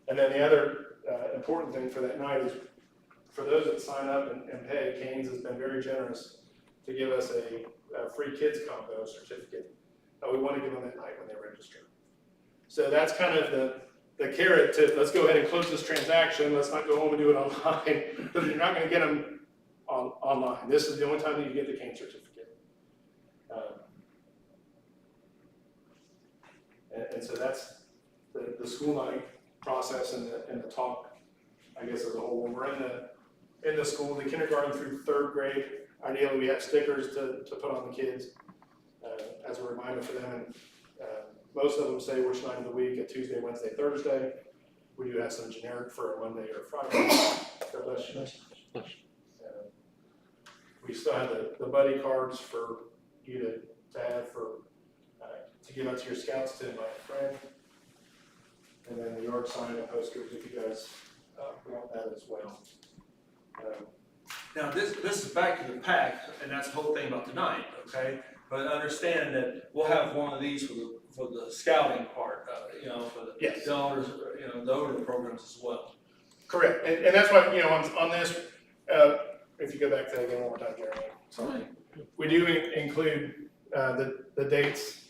And then the other important thing for that night is for those that sign up and pay, Canes has been very generous to give us a free kids combo certificate. We want to give them that night when they register. So that's kind of the carrot to, let's go ahead and close this transaction, let's not go home and do it online, because you're not gonna get them online. This is the only time that you get the cane certificate. And so that's the school night process and the talk, I guess, as a whole. When we're in the school, the kindergarten through third grade, ideally we have stickers to put on the kids as a reminder for them. And most of them say which night of the week, a Tuesday, Wednesday, Thursday. We do have some generic for a Monday or Friday. God bless you. We still have the buddy cards for you to have to give out to your scouts to invite a friend. And then the yard sign and posters if you guys want that as well. Now, this is back to the pack, and that's the whole thing about tonight, okay? But understand that we'll have one of these for the scouting part, for the Yes. elders, the older programs as well. Correct, and that's why, on this, if you go back to that again one more time, Jeremy, sorry. We do include the dates.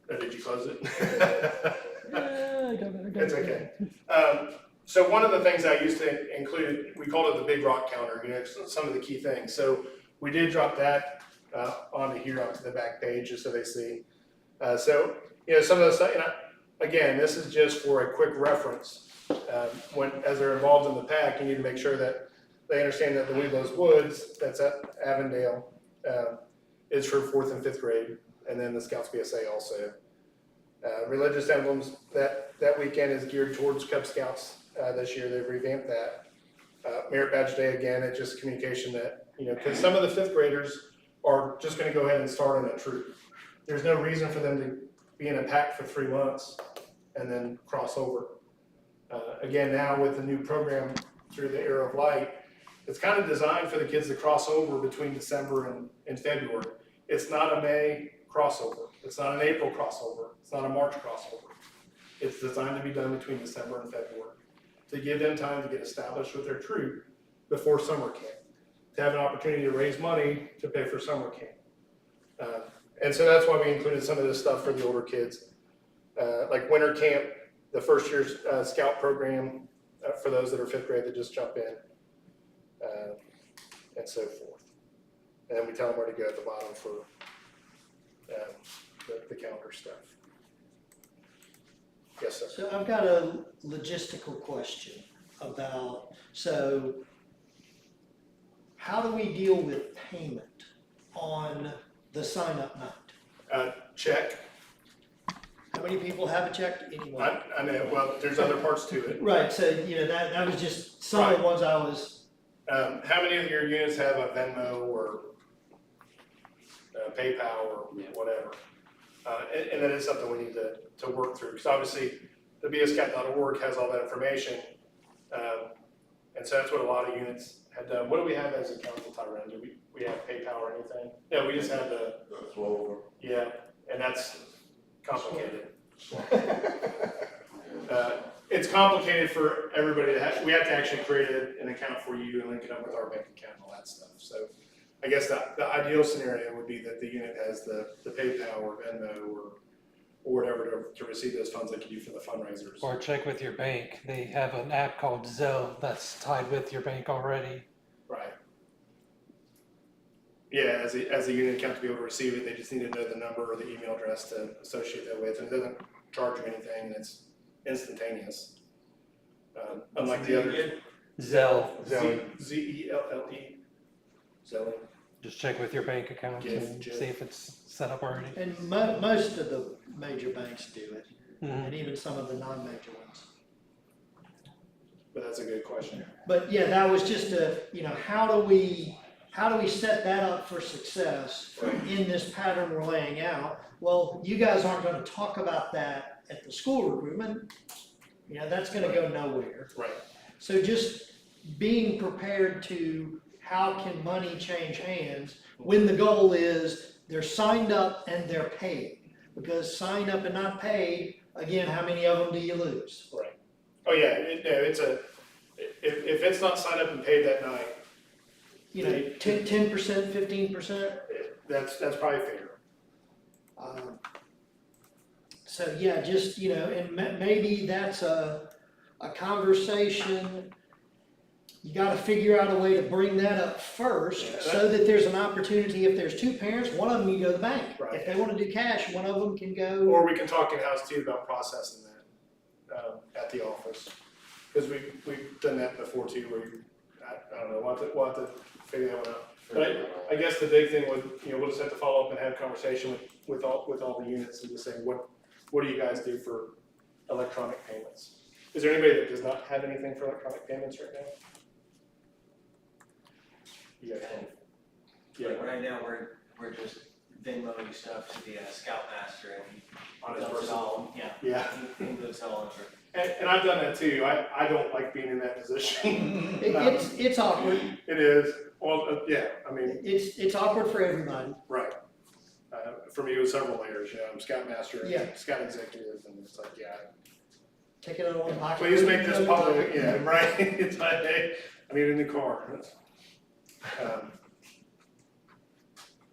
Or did you close it? It's okay. So one of the things I used to include, we called it the big rock counter, some of the key things. So we did drop that onto the back page just so they see. So some of the stuff, again, this is just for a quick reference. As they're involved in the pack, you need to make sure that they understand that the Weeblos Woods, that's at Avondale, is for 4th and 5th grade, and then the Scouts BSA also. Religious emblems, that weekend is geared towards Cub Scouts this year. They've revamped that. Merit Badge Day, again, it's just communication that, because some of the 5th graders are just going to go ahead and start in a troop. There's no reason for them to be in a pack for 3 months and then cross over. Again, now with the new program through the Era of Light, it's kind of designed for the kids to cross over between December and February. It's not a May crossover. It's not an April crossover. It's not a March crossover. It's designed to be done between December and February to give them time to get established with their troop before summer camp, to have an opportunity to raise money to pay for summer camp. And so that's why we included some of this stuff for the older kids, like winter camp, the first year's scout program for those that are 5th grade that just jump in, and so forth. And then we tell them where to go at the bottom for the calendar stuff. Yes, sir. So I've got a logistical question about, so how do we deal with payment on the sign-up night? Check. How many people have a check anymore? I know, well, there's other parts to it. Right, so, that was just some of the ones I was, How many of your units have a Venmo or PayPal or whatever? And that is something we need to work through, because obviously the bscat.org has all that information. And so that's what a lot of units had done. What do we have as a council, Tyrone? Do we have PayPal or anything? Yeah, we just have the Clover. yeah, and that's complicated. It's complicated for everybody to have. We have to actually create an account for you and link it up with our bank account and all that stuff. So I guess the ideal scenario would be that the unit has the PayPal or Venmo or whatever to receive those funds like you do for the fundraisers. Or check with your bank. They have an app called Zelle that's tied with your bank already. Right. Yeah, as a unit account to be able to receive it, they just need to know the number or the email address to associate that with, and it doesn't charge you anything, and it's instantaneous. Unlike the other. Zelle. Z-E-L-L-E. Zelling. Just check with your bank account Gif, and Gif. see if it's set up already. and most of the major banks do it, Mhm. and even some of the non-major ones. But that's a good question. But yeah, that was just how do we set that up for success in this pattern we're laying out? Well, you guys aren't gonna talk about that at the school recruitment, that's gonna go nowhere. Right. So just being prepared to, how can money change hands when the goal is they're signed up and they're paid? Because signed up and not paid, again, how many of them do you lose? Right. Oh, yeah, if it's not signed up and paid that night, 10%, 15%? that's probably fair. So, yeah, just, you know, and maybe that's a conversation. You gotta figure out a way to bring that up first, Yeah, so that there's an opportunity, if there's two parents, one of them can go to the bank. Right. If they wanna do cash, one of them can go. Or we can talk in-house too about processing that, at the office. Cause we've done that before too, where I don't know, we'll have to figure that one out. But I guess the big thing would, you know, we'll just have to follow up and have a conversation with all the units and just say, what do you guys do for electronic payments? Is there anybody that does not have anything for electronic payments right now? You guys don't? Like right now, we're just Venmoing stuff to the Scoutmaster and he On his dumps it personal. all, yeah. Yeah. He moves it all over. And I've done that too. I don't like being in that position. It's awkward, It is, well, yeah, I mean, it's awkward for everybody. right. For me, it was several layers, you know, I'm Scoutmaster Yeah. and Scout Executive, and it's like, yeah. Take it out of one pocket. Please make put it this in the other public, pocket. yeah, right, it's like, hey, I need a new car.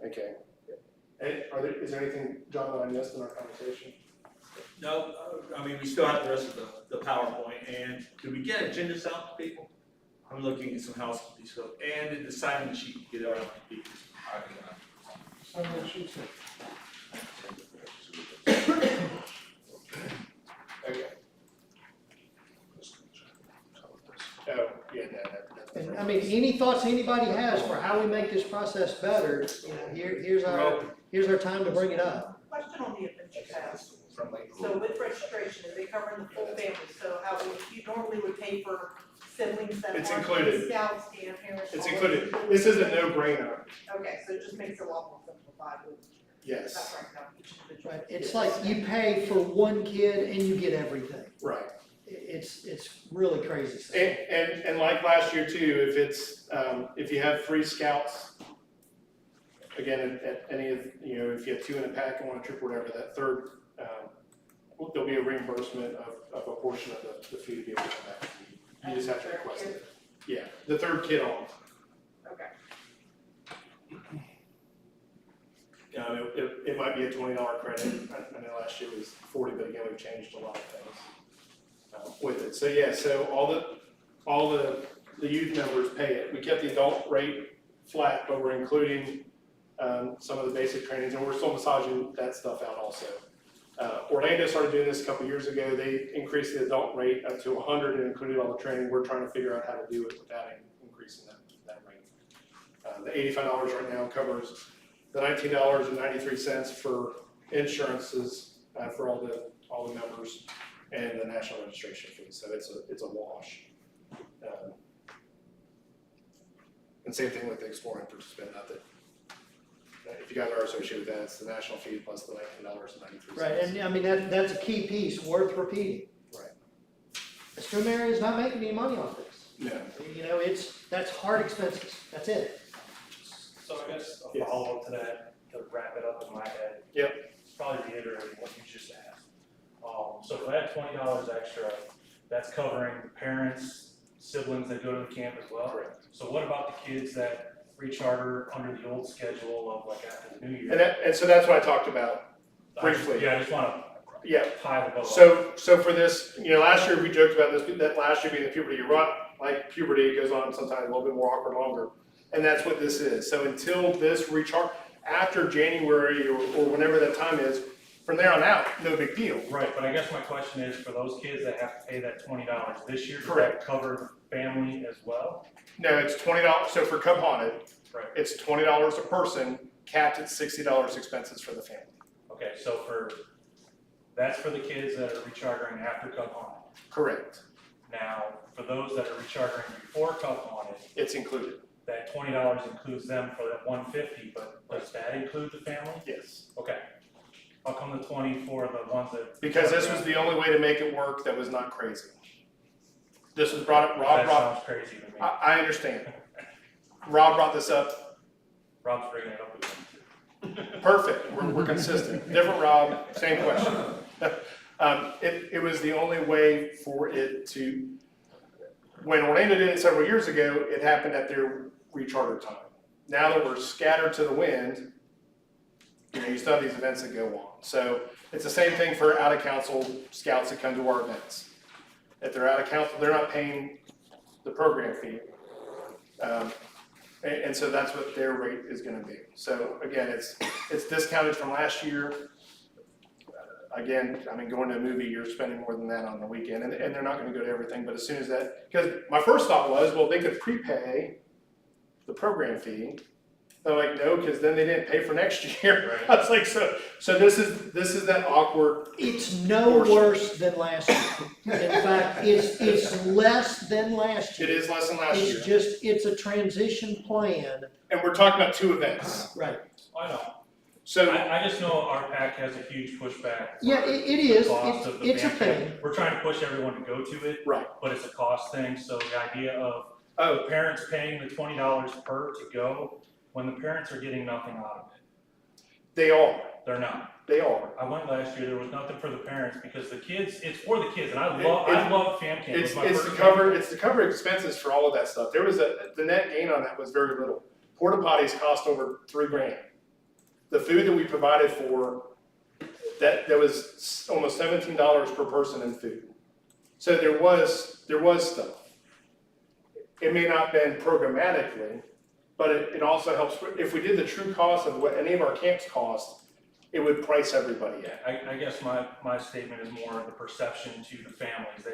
Okay. Hey, is there anything, John, that I missed in our conversation? No, I mean, we still have the rest of the PowerPoint, and did we get agendas out to people? I'm looking at some housekeeping stuff, and the sign-in sheet, get it out to people. Okay. Oh, yeah, And I mean, any thoughts anybody has for how we make this process better, you know, here's our time to bring it up. Question on the adventure pass. So with registration, is it covering the full family? So how you normally would pay for siblings that It's aren't included. scouts, parents? it's all included. those- This is a no-brainer, Okay, so it just makes it a lot more simplified with that yes, breakdown of each individual. Right, it's like you pay for one kid and you get everything. right. It's really crazy. And like last year too, if it's, if you have 3 scouts, again, at any of, you know, if you have 2 in a pack and 1 trip, or whatever, that third, there'll be a reimbursement of a portion of the fee to be able to come back. You just have to request it. Yeah, the third kid on. Okay. It might be a $20 credit. I know last year was 40, but again, we've changed a lot of things with it. So yeah, so all the youth members pay it. We kept the adult rate flat, but we're including some of the basic trainings, and we're still massaging that stuff out also. Orlando started doing this a couple years ago. They increased the adult rate up to 100 and included all the training. We're trying to figure out how to do it without increasing that rate. The $85 right now covers the $19.93 for insurances for all the members and the national registration fee. So it's a wash. And same thing with the exploring participant. Not that if you guys are associated with that, it's the national fee plus the $19.93. Right, and I mean, that's a key piece, worth repeating. Right. Escomary is not making any money off this. No. You know, that's hard expenses, that's it. So I guess a Yes. follow-up to that, to wrap it up in my head. Yep. Probably reiterating what you just asked. So for that $20 extra, that's covering parents, siblings that go to the camp as well? Correct. So what about the kids that recharter under the old schedule of like after the new year? And so that's what I talked about briefly. Yeah, I just wanna Yeah. tie the bow up. So for this, you know, last year we joked about this, that last year being the puberty, you're right, like puberty, it goes on sometimes a little bit more awkward longer. And that's what this is. So until this recharge, after January or whenever that time is, from there on out, no big deal. Right, but I guess my question is, for those kids that have to pay that $20 this year, does Correct. that cover the family as well? No, it's $20, so for Cub Haunted, Right. it's $20 a person, capped at $60 expenses for the family. Okay, so that's for the kids that are rechartering after Cup Haunted. Correct. Now, for those that are rechartering before Cup Haunted, It's included. that $20 includes them for that $150, but does that include the family? Yes. Okay. How come the 20 for the ones that? Because this was the only way to make it work that was not crazy. This was brought up, Rob That brought, sounds crazy to me. I understand. Rob brought this up. Rob's bringing it up again. Perfect, we're consistent. Different Rob, same question. It was the only way for it to, when Orlando did it several years ago, it happened at their recharter time. Now that we're scattered to the wind, You know, you still have these events that go on. So it's the same thing for out-of-council scouts that come to our events. If they're out of council, they're not paying the program fee. And so that's what their rate is gonna be. So again, it's discounted from last year. Again, I mean, going to a movie, you're spending more than that on the weekend, and they're not gonna go to everything, but as soon as that, because my first thought was, well, they could prepay the program fee. They're like, no, because then they didn't pay for next year. I was like, so this is that awkward. It's no worse than last year. In fact, it's less than last year. It is less than last year. It's just, it's a transition plan. And we're talking about 2 events. Right. I know. So I just know our PAC has a huge pushback. Yeah, for it is. the cost of the It's a band thing. camp. We're trying to push everyone to go to it. Right. But it's a cost thing, so the idea of the parents paying the $20 per to go, when the parents are getting nothing out of it. they are. They're not. They are. I went last year, there was nothing for the parents because the kids, it's for the kids, and I love fam camp. It was my It's first to cover expenses for all of that stuff. There was the net gain on that was very little. Porta potties cost over $3,000. The food that we provided for, that was almost $17 per person in food. So there was stuff. It may not have been programmatically, but it also helps. If we did the true cost of what any of our camps cost, it would price everybody out. I guess my statement is more the perception to the families.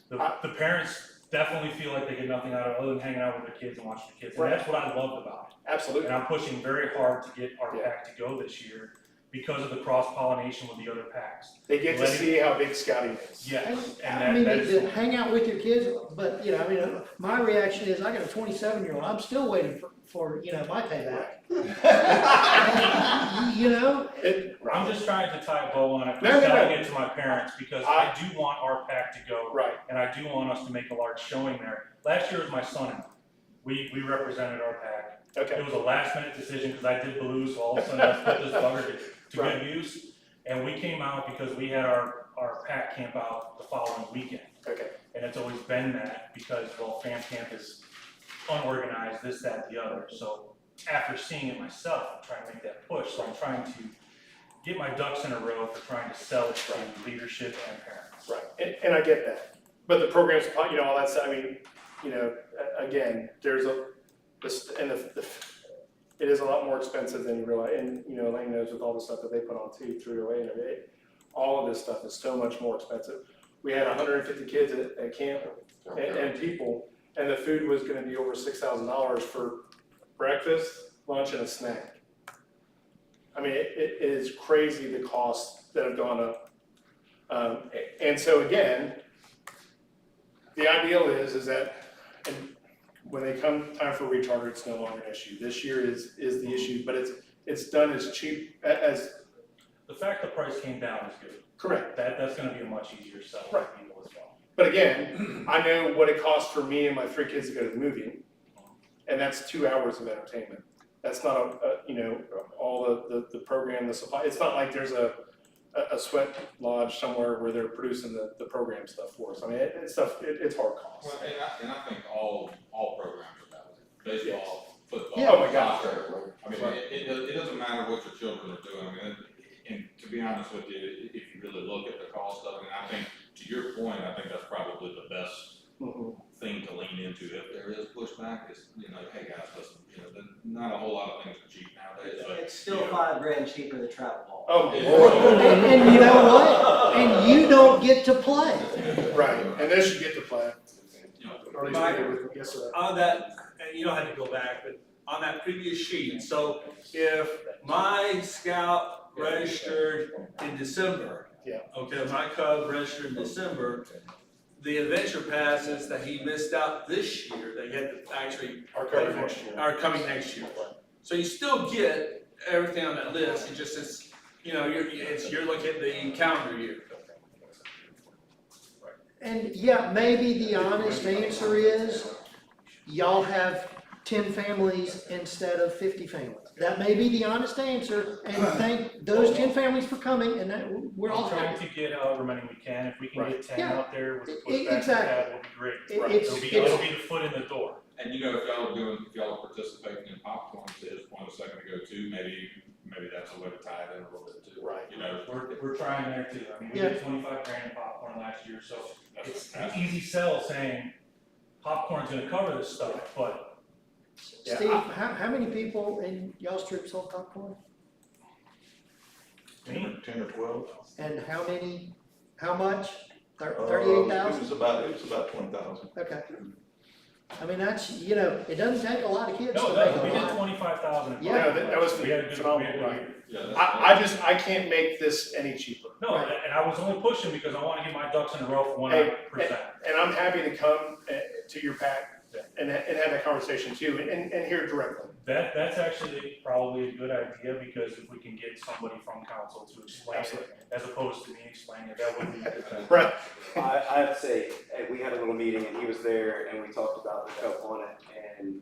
The parents definitely feel like they get nothing out of it other than hanging out with their kids and watching the kids. And that's what I loved about it. Absolutely. And I'm pushing very hard to get our PAC to go this year because of the cross-pollination with the other PACs. They get to see how big Scouting is. Yes, I and mean, that to is. hang out with your kids, but, you know, I mean, my reaction is, I got a 27-year-old, I'm still waiting for, you know, my payback. You know? I'm just trying to tie a bow on it, No. selling it to my parents because I do want our PAC to go. Right. And I do want us to make a large showing there. Last year was my son-in-law. We represented our PAC. Okay. It was a last minute decision because I did Blues, so all of a sudden I put this bugger to Right. good use. And we came out because we had our PAC camp out the following weekend. Okay. And it's always been that because, well, fam camp is unorganized, this, that, the other. So after seeing it myself, I'm trying to make that push. So I'm trying to get my ducks in a row for trying to sell it to leadership and parents. Right, and I get that, but the programs, you know, all that stuff, I mean, you know, again, there's it is a lot more expensive than you realize, and, you know, Elaine knows with all the stuff that they put on too, through away and everything, all of this stuff is so much more expensive. We had 150 kids at camp and people, and the food was gonna be over $6,000 for breakfast, lunch, and a snack. I mean, it is crazy the costs that have gone up. And so again, the ideal is that when they come time for recharter, it's no longer an issue. This year is the issue, but it's done as cheap as. The fact the price came down is good. Correct. That's gonna be a much easier sell for people as well. But again, I know what it costs for me and my 3 kids to go to the movie, and that's 2 hours of entertainment. That's not you know, all the program, the supply. It's not like there's a sweat lodge somewhere where they're producing the program stuff for us. I mean, it's hard costs. Well, and I think all programs are that way. Baseball, football. Yeah. Oh my gosh. soccer. I mean, it doesn't matter what your children are doing. I mean, and to be honest with you, if you really look at the cost of it, and I think, to your point, I think that's probably the best thing to lean into if there is pushback is, you know, hey guys, listen, you know, not a whole lot of things are cheap nowadays, but. It's still $5,000 cheaper than travel ball. Oh, Yeah. Lord. And you know what? And you don't get to play. Right, and then you get to play. You know, Or at least Mike, we did with- yes, sir. On that, and you don't have to go back, but on that previous sheet, so if my scout registered in December. Yeah. Okay, my cub registered in December, the adventure passes that he missed out this year, they had to actually. Our cover next year. Are coming next year. So you still get everything on that list, it just is, you know, you're looking at the calendar year. And yeah, maybe the honest answer is, y'all have 10 families instead of 50 families. That may be the honest answer, and thank those 10 families for coming, and that, we're all trying trying. to get however many we can. If we can get 10 Yeah. out there with the pushback we Exactly. have, will be great. It's- It'll be the foot in the door. And you know, if y'all are participating in popcorn, to his point a second ago too, maybe maybe that's a way to tie it in a little bit too. Right. You know, We're trying there too. I mean, we Yeah. did 25 grand in popcorn last year, so that's it's an fantastic. easy sell saying popcorn's gonna cover this stuff, but Yeah, Steve, how many people in y'all's troop sold popcorn? me, 10 or 12. And how much? It 38,000? was about 20,000. Okay. I mean, that's, it doesn't take a lot of kids no, to that, make we a did lot. 25,000. Yeah. That was We had a good, we phenomenal, had a right? good. Yeah, that's. I can't make this any cheaper. No, Right. and I was only pushing because I wanna get my ducks in a row for when I Hey, present. And I'm happy to come to your pack and have that conversation too, and hear it directly. That's actually probably a good idea, because if we can get somebody from council to explain it, Absolutely. as opposed to me explaining it, that would be a good thing. Right. I have to say, we had a little meeting and he was there and we talked about the scope on it, and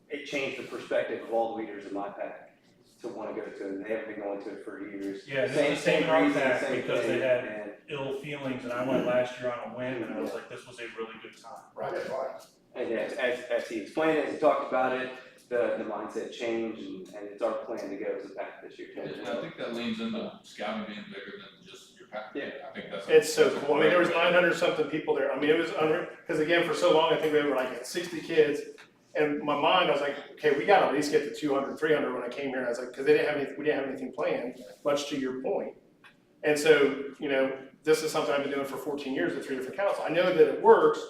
it changed the perspective of all the leaders in my pack to want to go to it, and they haven't been going to it for years. Yeah, this is the same in our reason, pack, same because they thing, had and- ill feelings, and I went last year on a whim, and I was like, this was a really good time. Right. And as he explained it, as he talked about it, the mindset changed, and it's our plan to go as a pack this year. And I think that leans into scouting being bigger than just your pack. Yeah. I think that's. It's so that's a cool. I mean, there was great- 900 something people there. I mean, it was unreal. Because again, for so long, I think we were like at 60 kids. And in my mind, I was like, okay, we got to at least get to 200, 300 when I came here. And I was like, because we didn't have anything planned, much to your point. And so, this is something I've been doing for 14 years at 3 different councils. I know that it works.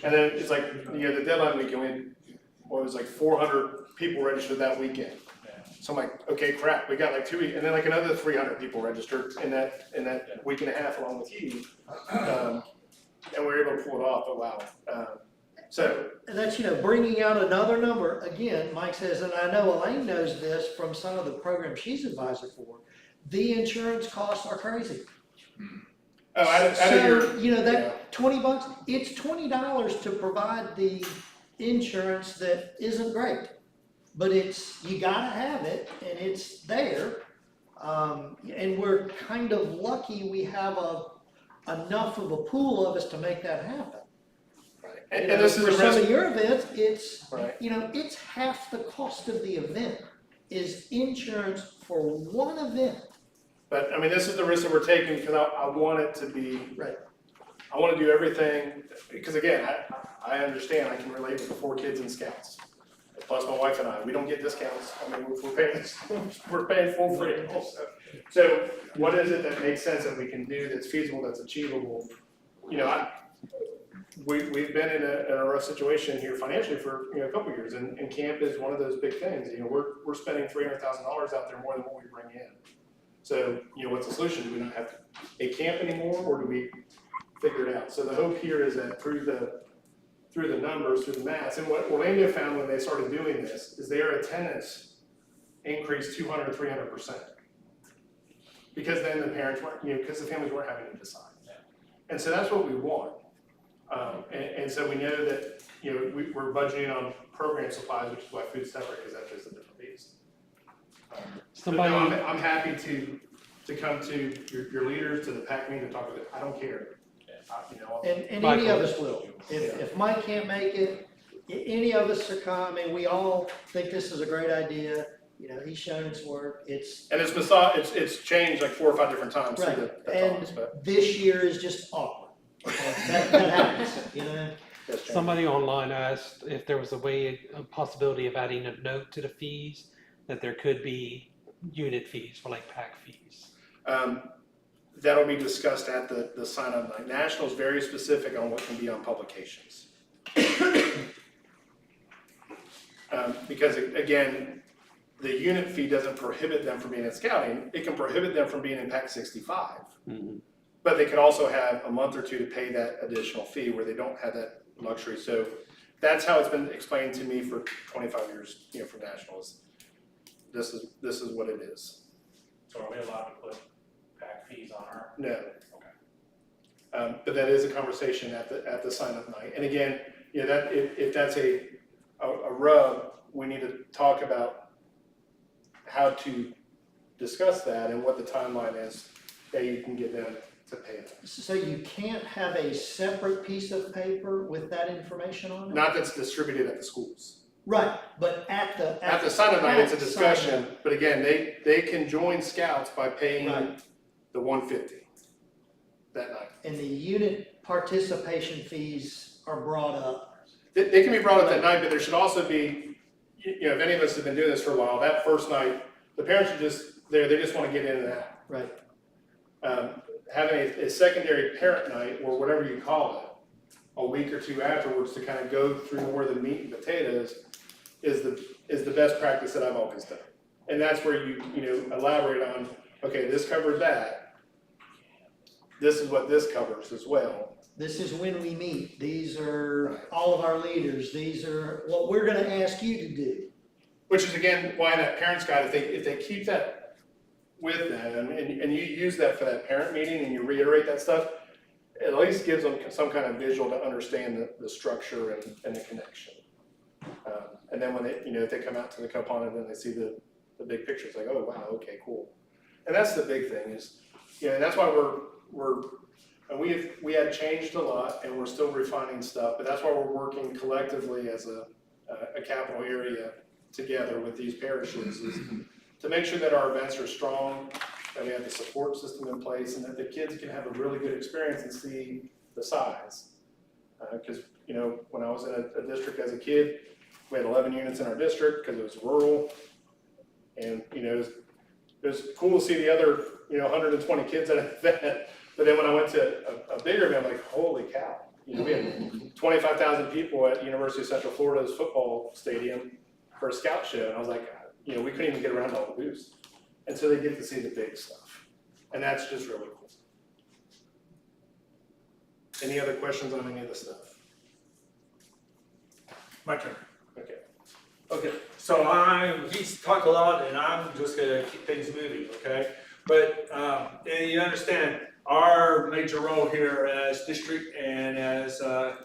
And then it's like, the deadline weekend, we had, it was like 400 people registered that weekend. So I'm like, okay, crap, we got like 2 weeks, and then like another 300 people registered in that week and a half along with you. And we were able to pull it off, but wow. And that's, bringing out another number, again, Mike says, and I know Elaine knows this from some of the programs she's advisor for, the insurance costs are crazy. Oh, out of your, So, that $20, it's $20 to provide the insurance that isn't great. But you gotta have it, and it's there. And we're kind of lucky we have enough of a pool of us to make that happen. and this is For a some risk. of your events, it's, Right. it's half the cost of the event is insurance for one event. But I mean, this is the risk that we're taking because I want it to be. Right. I want to do everything, because again, I understand, I can relate with the 4 kids in scouts. Plus my wife and I, we don't get discounts, I mean, we're paying this, we're paying full freight also. So what is it that makes sense that we can do that's feasible, that's achievable? We've been in a rough situation here financially for, a couple of years, and camp is one of those big things. We're spending $300,000 out there more than what we bring in. So, what's the solution? Do we not have a camp anymore, or do we figure it out? So the hope here is that through the numbers, through the math, and what Orlando found when they started doing this is their attendance increased 200, 300%. Because then the parents weren't, because the families weren't having to decide. And so that's what we want. And so we know that, we're budgeting on program supplies, which is why food's separate, because that's just a different beast. But no, I'm happy to come to your leaders, to the PAC meeting, to talk with it. I don't care. And any of us will. If Mike can't make it, any of us are coming, we all think this is a great idea. He's shown his work. And it's changed like 4 or 5 different times through Right. the And talks, but. this year is just awkward. That happens, Somebody online asked if there was a possibility of adding a note to the fees, that there could be unit fees for like pack fees. That'll be discussed at the sign-up night. National is very specific on what can be on publications. Because again, the unit fee doesn't prohibit them from being in scouting. It can prohibit them from being in PAC 65. Mm-hmm. But they could also have a month or 2 to pay that additional fee where they don't have that luxury. So that's how it's been explained to me for 25 years, from Nationals. This is what it is. So are we allowed to put pack fees on our? No. Okay. But that is a conversation at the sign-up night. And again, that if that's a rub, we need to talk about how to discuss that and what the timeline is that you can get them to pay it. So you can't have a separate piece of paper with that information on it? Not that's distributed at the schools. Right, but at the. At the sign-up night, it's a at sign-up. discussion, but again, they can join scouts by paying Right. the $150 that night. And the unit participation fees are brought up. They can be brought up that night, but there should also be, you know, if any of us have been doing this for a while, that first night, the parents are just there, they just wanna get in and out. Right. Having a secondary parent night, or whatever you call it, a week or two afterwards to kind of go through more of the meat and potatoes is the best practice that I've always done. And that's where you elaborate on, okay, this covered that. This is what this covers as well. This is when we meet. These are all of our leaders. These are what we're gonna ask you to do. Which is again, why that parents guide, if they keep that with them and you use that for that parent meeting and you reiterate that stuff, it at least gives them some kind of visual to understand the structure and the connection. And then when they, if they come out to the component and they see the big picture, it's like, oh, wow, okay, cool. And that's the big thing is, and that's why and we had changed a lot and we're still refining stuff, but that's why we're working collectively as a capital area together with these parishes is to make sure that our events are strong, that we have the support system in place, and that the kids can have a really good experience and see the size. Because, when I was in a district as a kid, we had 11 units in our district because it was rural. And, it was cool to see the other, 120 kids at an event. But then when I went to a bigger event, I'm like, holy cow. We had 25,000 people at University of Central Florida's football stadium for a scout show. And I was like, we couldn't even get around all the booths. And so they get to see the big stuff. And that's just really cool. Any other questions on any of the stuff? My turn. Okay. Okay, so he's talked a lot and I'm just gonna keep things moving, okay? But, and you understand, our major role here as district and as a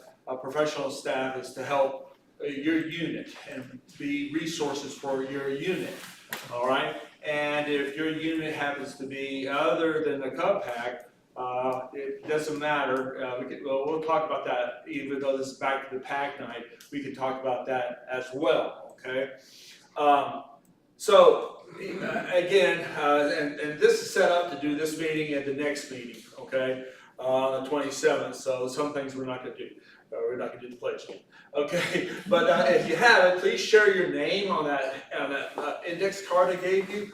professional staff is to help your unit and be resources for your unit, all right? And if your unit happens to be other than the Cub Pack, it doesn't matter. We'll talk about that, even though this is back to the pack night, we can talk about that as well, okay? So, again, and this is set up to do this meeting and the next meeting, okay? On the 27th, so some things we're not gonna do. We're not gonna do the pledge yet. Okay, but if you have it, please share your name on that index card I gave you,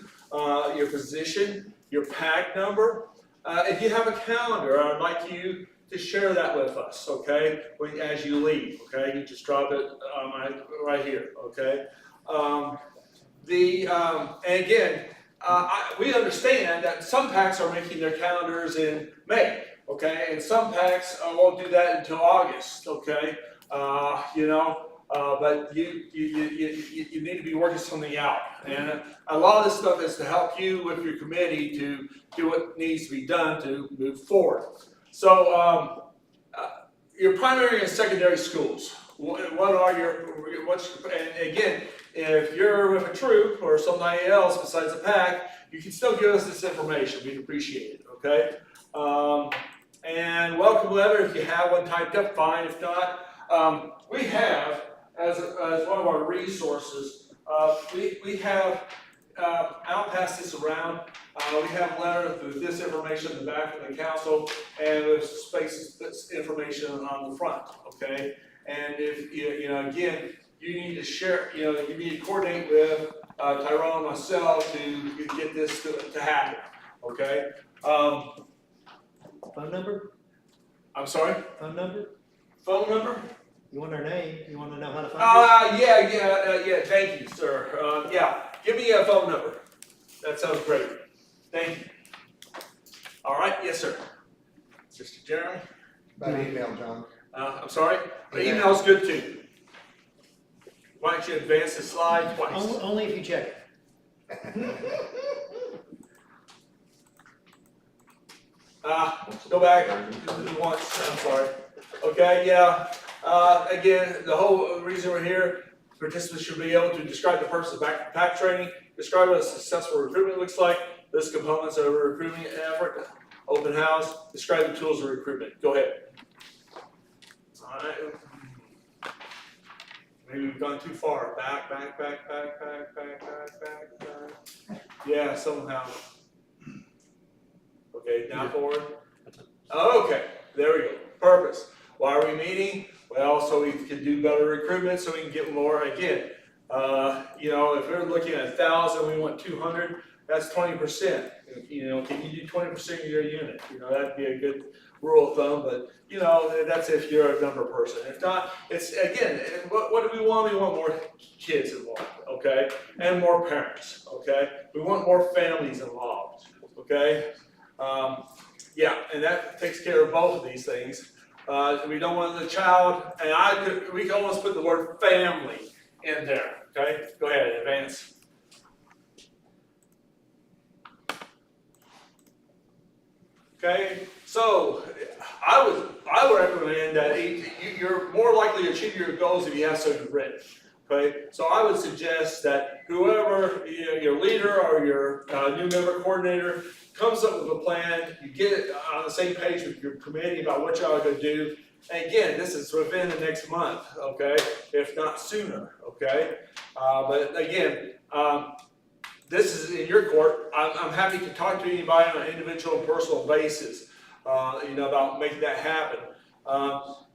your position, your pack number. If you have a calendar, I'd like you to share that with us, okay? As you leave, okay? You just drop it right here, okay? And again, we understand that some packs are making their calendars in May, okay? And some packs won't do that until August, okay? But you need to be working something out. And a lot of this stuff is to help you with your committee to do what needs to be done to move forward. So your primary and secondary schools, and again, if you're with a troop or somebody else besides a pack, you can still give us this information. We'd appreciate it, okay? And welcome letter, if you have one typed up, fine. If not, we have, as one of our resources, we have, I'll pass this around. We have a letter with this information in the back of the council and with spaces, this information on the front, okay? And if, again, you need to share, you need to coordinate with Tyrone and myself to get this to happen, okay? Phone number? I'm sorry? Phone number? Phone number? You want our name? You want to know how to find us? Yeah, thank you, sir. Give me a phone number. That sounds great. Thank you. All right, yes, sir. Mr. Jeremy? By email, John. I'm sorry? The email's good too. Why don't you advance the slide twice? Only if you check it. Go back once, I'm sorry. Okay, yeah. Again, the whole reason we're here, participants should be able to describe the purpose of back training, describe what a successful recruitment looks like, list components of a recruitment effort, open house, describe the tools of recruitment. Go ahead. All right. Maybe we've gone too far. Back. Yeah, somehow. Okay, now forward. Okay, there we go. Purpose. Why are we meeting? Well, so we can do better recruitment, so we can get more. Again, if we're looking at 1,000, we want 200. That's 20%. Can you do 20% of your unit? That'd be a good rule of thumb. But that's if you're a number person. If not, it's again, what do we want? We want more kids involved, okay, and more parents, okay. We want more families involved, okay. Yeah, and that takes care of both of these things. We don't want the child, and we can almost put the word family in there, okay? Go ahead, advance. Okay, so I would recommend that you're more likely to achieve your goals if you have something written. Okay, so I would suggest that whoever, your leader or your new member coordinator comes up with a plan, you get it on the same page with your committee about what y'all are going to do. And again, this is within the next month, okay, if not sooner, okay. But again, this is in your court. I'm happy to talk to anybody on an individual and personal basis, about making that happen.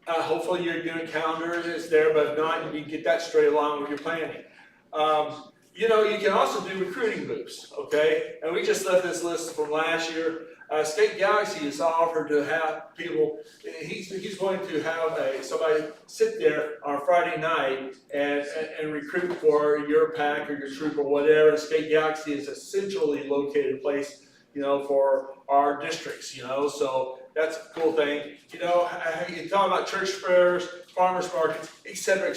Hopefully your unit calendar is there, but if not, you can get that straight along with your planning. You can also do recruiting booths, okay? And we just left this list from last year. State Galaxy has offered to have people, he's going to have somebody sit there on a Friday night and recruit for your pack or your troop or whatever. State Galaxy is a centrally located place, for our districts, so that's a cool thing. You talk about church fairs, farmers markets, et cetera,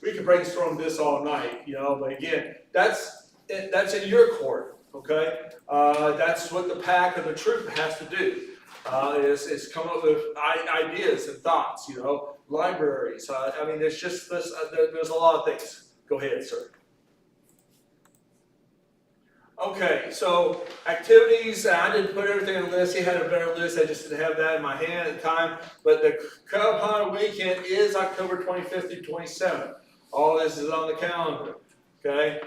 we can brainstorm this all night, but again, that's in your court, okay? That's what the pack or the troop has to do, is come up with ideas and thoughts, libraries. There's just this, there's a lot of things. Go ahead, sir. Okay, so activities, I didn't put everything on the list. He had a better list, I just didn't have that in my hand at the time. But the Cub Hunt weekend is October 25th through 27th. All this is on the calendar, okay?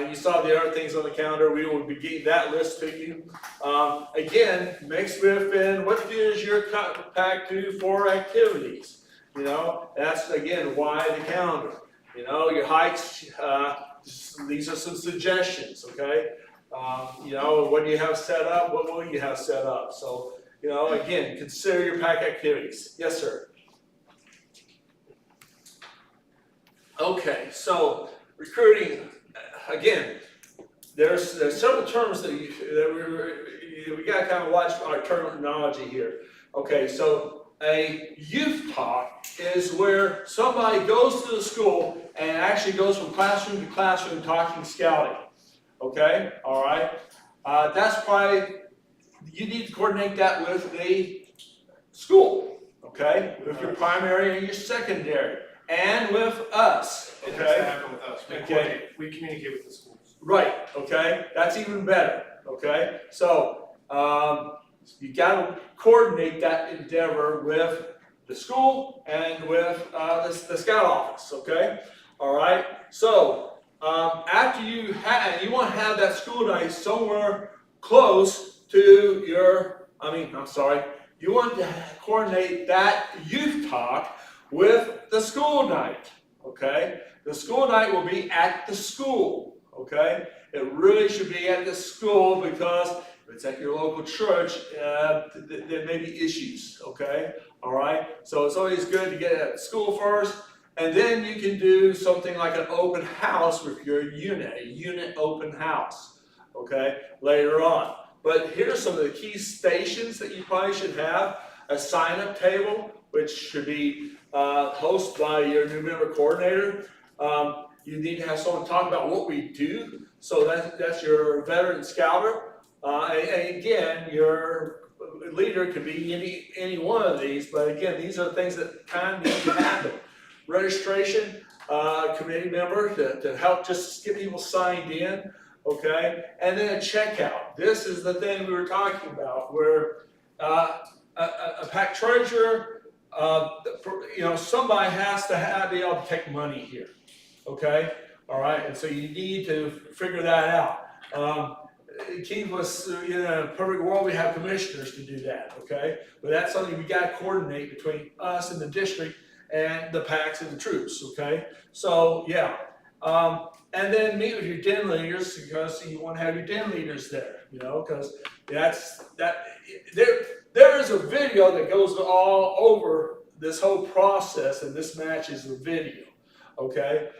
You saw the other things on the calendar. We will be getting that list to you. Again, mixed within, what does your pack do for activities? That's, again, why the calendar. Your hikes, these are some suggestions, okay? What do you have set up? What will you have set up? So, again, consider your pack activities. Yes, sir. Okay, so recruiting, again, there's several terms that we got to kind of watch our terminology here. Okay, so a youth talk is where somebody goes to the school and actually goes from classroom to classroom talking scouting. Okay, all right. That's probably, you need to coordinate that with the school, okay, with your primary and your secondary, and with us. It Okay. has to happen with us. Okay. We communicate with the schools. Right, okay, that's even better, okay? So, you gotta coordinate that endeavor with the school and with the scout office, okay? All right, so after you want to have that school night somewhere close to you want to coordinate that youth talk with the school night, okay? The school night will be at the school, okay? It really should be at the school because if it's at your local church, there may be issues, okay? All right, so it's always good to get it at school first, and then you can do something like an open house with your unit, a unit open house, okay, later on. But here's some of the key stations that you probably should have. A sign-up table, which should be hosted by your new member coordinator. You need to have someone talk about what we do. So that's your veteran scouter. And again, your leader could be any one of these, but again, these are things that kind of need to happen. Registration, committee member to help just get people signed in, okay? And then a checkout. This is the thing we were talking about, where a pack treasurer somebody has to be able to take money here, okay? All right, and so you need to figure that out. Keith was, in a perfect world, we have commissioners to do that, okay? But that's something we gotta coordinate between us and the district and the PACs and the troops, okay? So, yeah. And then meet with your den leaders, because you wanna have your den leaders there, because there is a video that goes all over this whole process, and this matches the video, okay?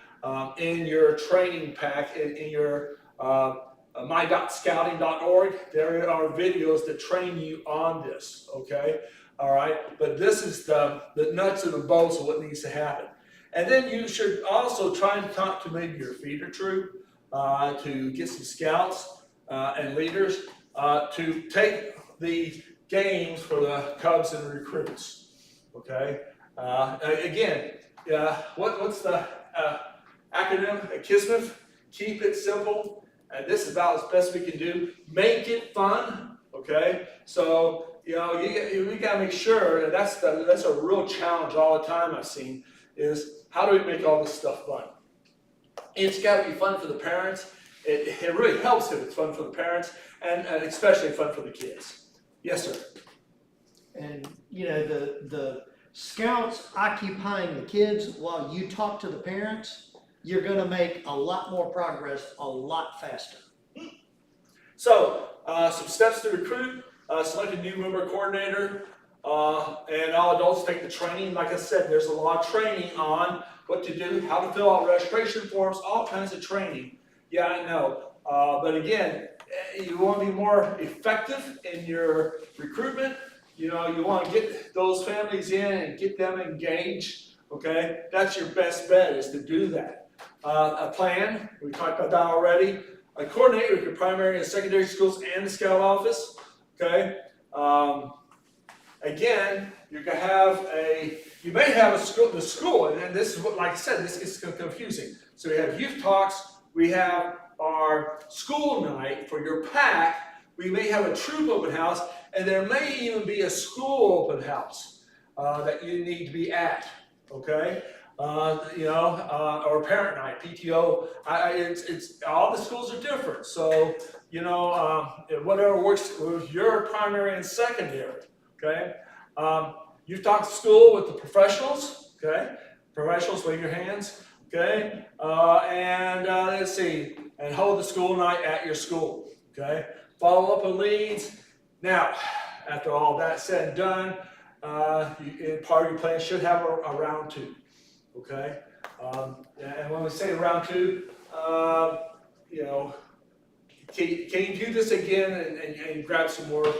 In your training pack, in your my.scouting.org, there are videos that train you on this, okay? All right, but this is the nuts and the bolts of what needs to happen. And then you should also try and talk to maybe your feeder troop to get some scouts and leaders to take the games for the Cubs and the recruits, okay? Again, what's the acronym? Kismet? Keep it simple. And this is about as best we can do. Make it fun, okay? So, we gotta make sure, and that's a real challenge all the time I've seen, is how do we make all this stuff fun? It's gotta be fun for the parents. It really helps if it's fun for the parents, and especially fun for the kids. Yes, sir. And, the scouts occupying the kids while you talk to the parents, you're gonna make a lot more progress a lot faster. So, some steps to recruit, select a new member coordinator, and all adults take the training. Like I said, there's a lot of training on what to do, how to fill out registration forms, all kinds of training. Yeah, I know. But again, you want to be more effective in your recruitment. You want to get those families in and get them engaged, okay? That's your best bet, is to do that. A plan, we talked about that already. Coordinate with your primary and secondary schools and the scout office, okay? Again, you may have the school, and this is what, like I said, this gets confusing. So we have youth talks, we have our school night for your PAC, we may have a troop open house, and there may even be a school open house that you need to be at, okay? Or parent night, PTO. It's all the schools are different. So, whatever works with your primary and secondary, okay? You've talked to school with the professionals, okay? Professionals, wave your hands, okay? And let's see, and hold the school night at your school, okay? Follow up on leads. Now, after all that said and done, part of your plan should have a round two. Okay, and when we say round two, can you do this again and grab some more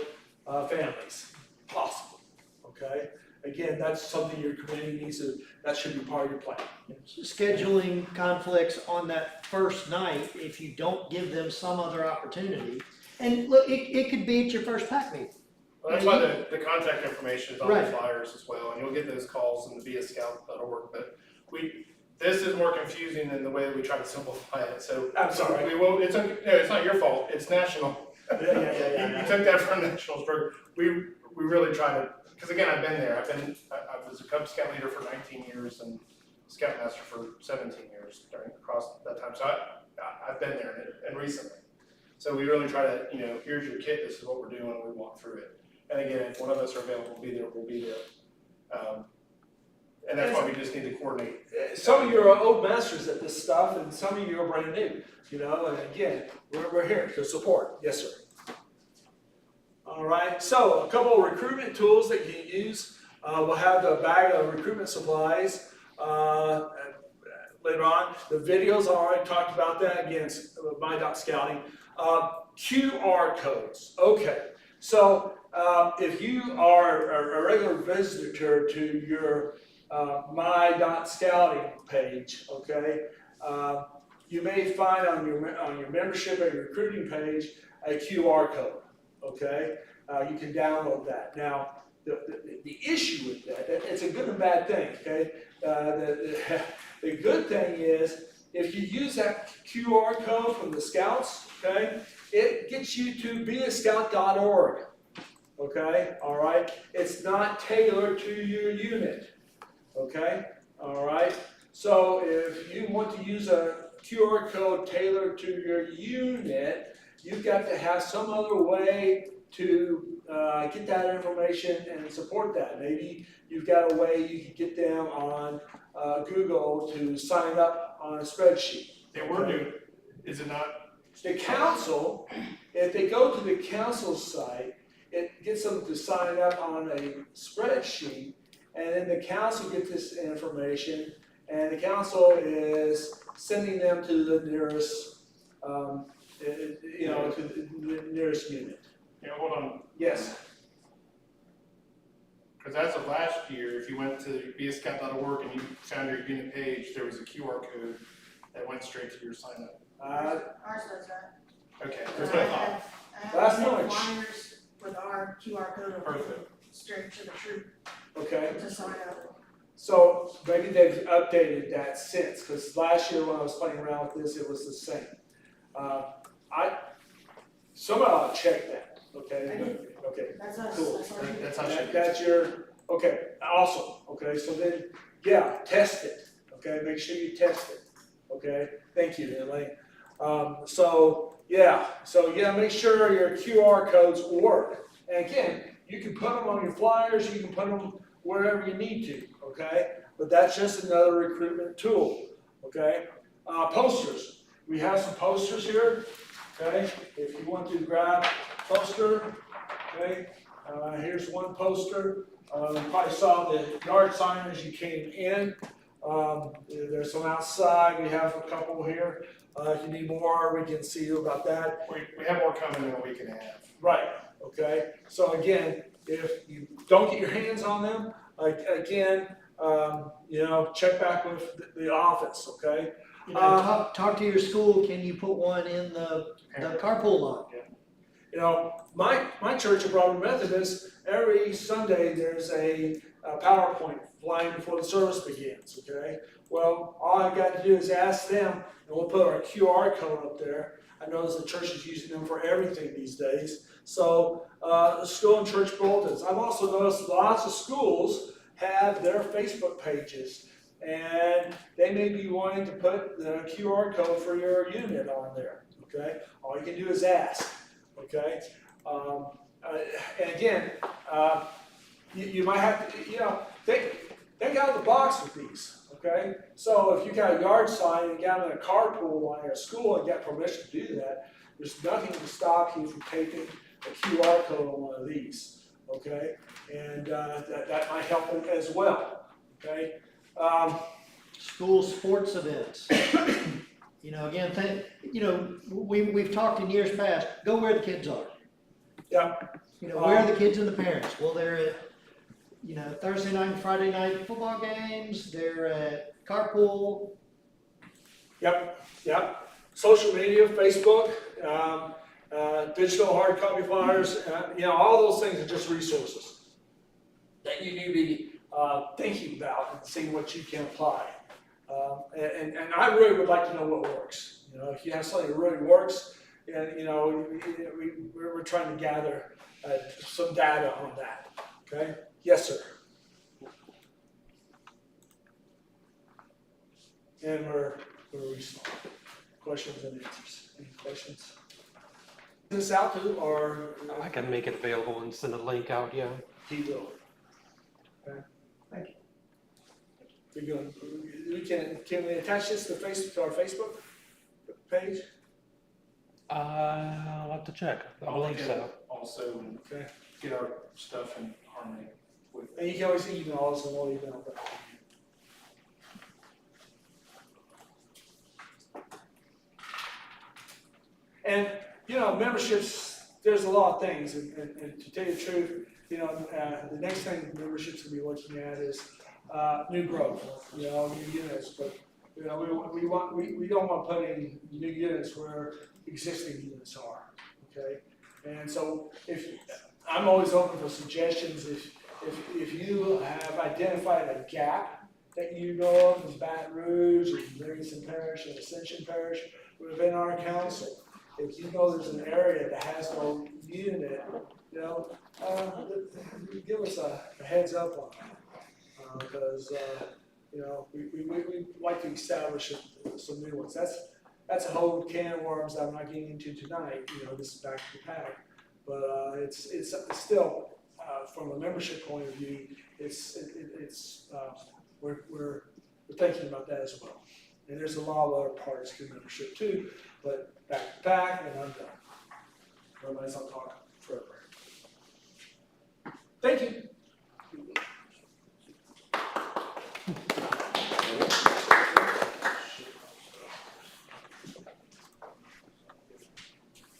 families? Possible. Okay, again, that's something your committee needs to. That should be part of your plan. Scheduling conflicts on that first night if you don't give them some other opportunity. And look, it could be at your first PAC meeting. Well, that's why the contact information is on Right. the flyers as well, and you'll get those calls in the viascout.org. But this is more confusing than the way that we try to simplify it. So I'm sorry. We will. It's not your fault. It's national. Yeah. You took that from Nationals program. We really try to, because again, I've been there. I was a Cub Scout leader for 19 years and Scoutmaster for 17 years across that time. So I've been there and recently. So we really try to, here's your kit. This is what we're doing. We walk through it. And again, if one of us are available to be there, we'll be there. And that's why we just need to coordinate. Some of you are old masters at this stuff, and some of you are brand new. And again, we're here to support. Yes, sir. All right. So a couple of recruitment tools that you can use. We'll have the bag of recruitment supplies later on. The videos, I already talked about that. Again, it's my.scouting. QR codes. Okay. So if you are a regular visitor to your my.scouting page, okay, you may find on your membership and your recruiting page a QR code, okay? You can download that. Now, the issue with that, it's a good and bad thing, okay? The good thing is, if you use that QR code from the Scouts, okay, it gets you to beascout.org, okay, all right? It's not tailored to your unit, okay, all right? So if you want to use a QR code tailored to your unit, you've got to have some other way to get that information and support that. Maybe you've got a way you can get them on Google to sign up on a spreadsheet. They were new, is it not? The council, if they go to the council site, it gets them to sign up on a spreadsheet, and then the council gets this information, and the council is sending them to the nearest, to the nearest unit. Yeah, hold on, Yes. because as of last year, if you went to bscat.org and you found your unit page, there was a QR code that went straight to your sign up. Ours does that. Okay, I that's what I thought. have Last sent March. flyers with our QR code on it, Perfect. straight to the troop Okay. to sign up. So maybe they've updated that since, because last year when I was playing around with this, it was the same. Somebody ought to check that, okay? I did. Okay. That's us, Cool. that's our. That's how she. That's your, okay, awesome, okay, so then, yeah, test it, okay, make sure you test it, okay? Thank you, Elaine. Make sure your QR codes work. And again, you can put them on your flyers, you can put them wherever you need to, okay? But that's just another recruitment tool, okay? Posters, we have some posters here, okay? If you want to grab a poster, okay? Here's one poster. You probably saw the yard sign as you came in. There's some outside. We have a couple here. If you need more, we can see you about that. We have more coming in a week and a half. Right, okay? So again, if you don't get your hands on them, check back with the office, okay? Talk to your school, can you put one in the carpool lot? My church of Broadway Methodist, every Sunday, there's a PowerPoint flying before the service begins, okay? Well, all I got to do is ask them, and we'll put our QR code up there. I notice the church is using them for everything these days. So, school and church bulletins. I've also noticed lots of schools have their Facebook pages, and they may be wanting to put the QR code for your unit on there, okay? All you can do is ask, okay? And again, you might have to, think out of the box with these, okay? So if you got a yard sign and you got them in a carpool line or a school and got permission to do that, there's nothing to stop you from taking a QR code on one of these, okay? And that might help them as well, okay? School sports events. We've talked in years past, go where the kids are. Yeah. Where are the kids and the parents? Well, they're at, Thursday night and Friday night football games, they're at carpool. Yep. Social media, Facebook, digital hard copy flyers, all those things are just resources that you need to be thinking about and seeing what you can apply. And I really would like to know what works. If you have something that really works, and we're trying to gather some data on that. Okay? Yes, sir. And we're questions and answers. Any questions? This out to, or I can make it available and send a link out, yeah. he will. Okay. Thank you. We're good. Can we attach this to our Facebook page? I'll have to check. I believe so. Also, Okay. get our stuff in harmony with. And you can always email us and we'll email back. And, memberships, there's a lot of things, and to tell you the truth, the next thing memberships will be looking at is new growth, new units, but, we don't want to put any new units where existing units are, okay? And so I'm always open for suggestions, if you have identified a gap that you know of in Baton Rouge, or Livingston Parish, and Ascension Parish, within our council, if you know there's an area that has no unit, you know, give us a heads up on it. Because, you know, we like to establish some new ones. That's a whole can of worms I'm not getting into tonight, you know, this is back to the pack. But, it's still, from a membership point of view, we're thinking about that as well. And there's a lot of other parts to membership too, but back to back, and I'm done. Otherwise, I'll talk forever. Thank you.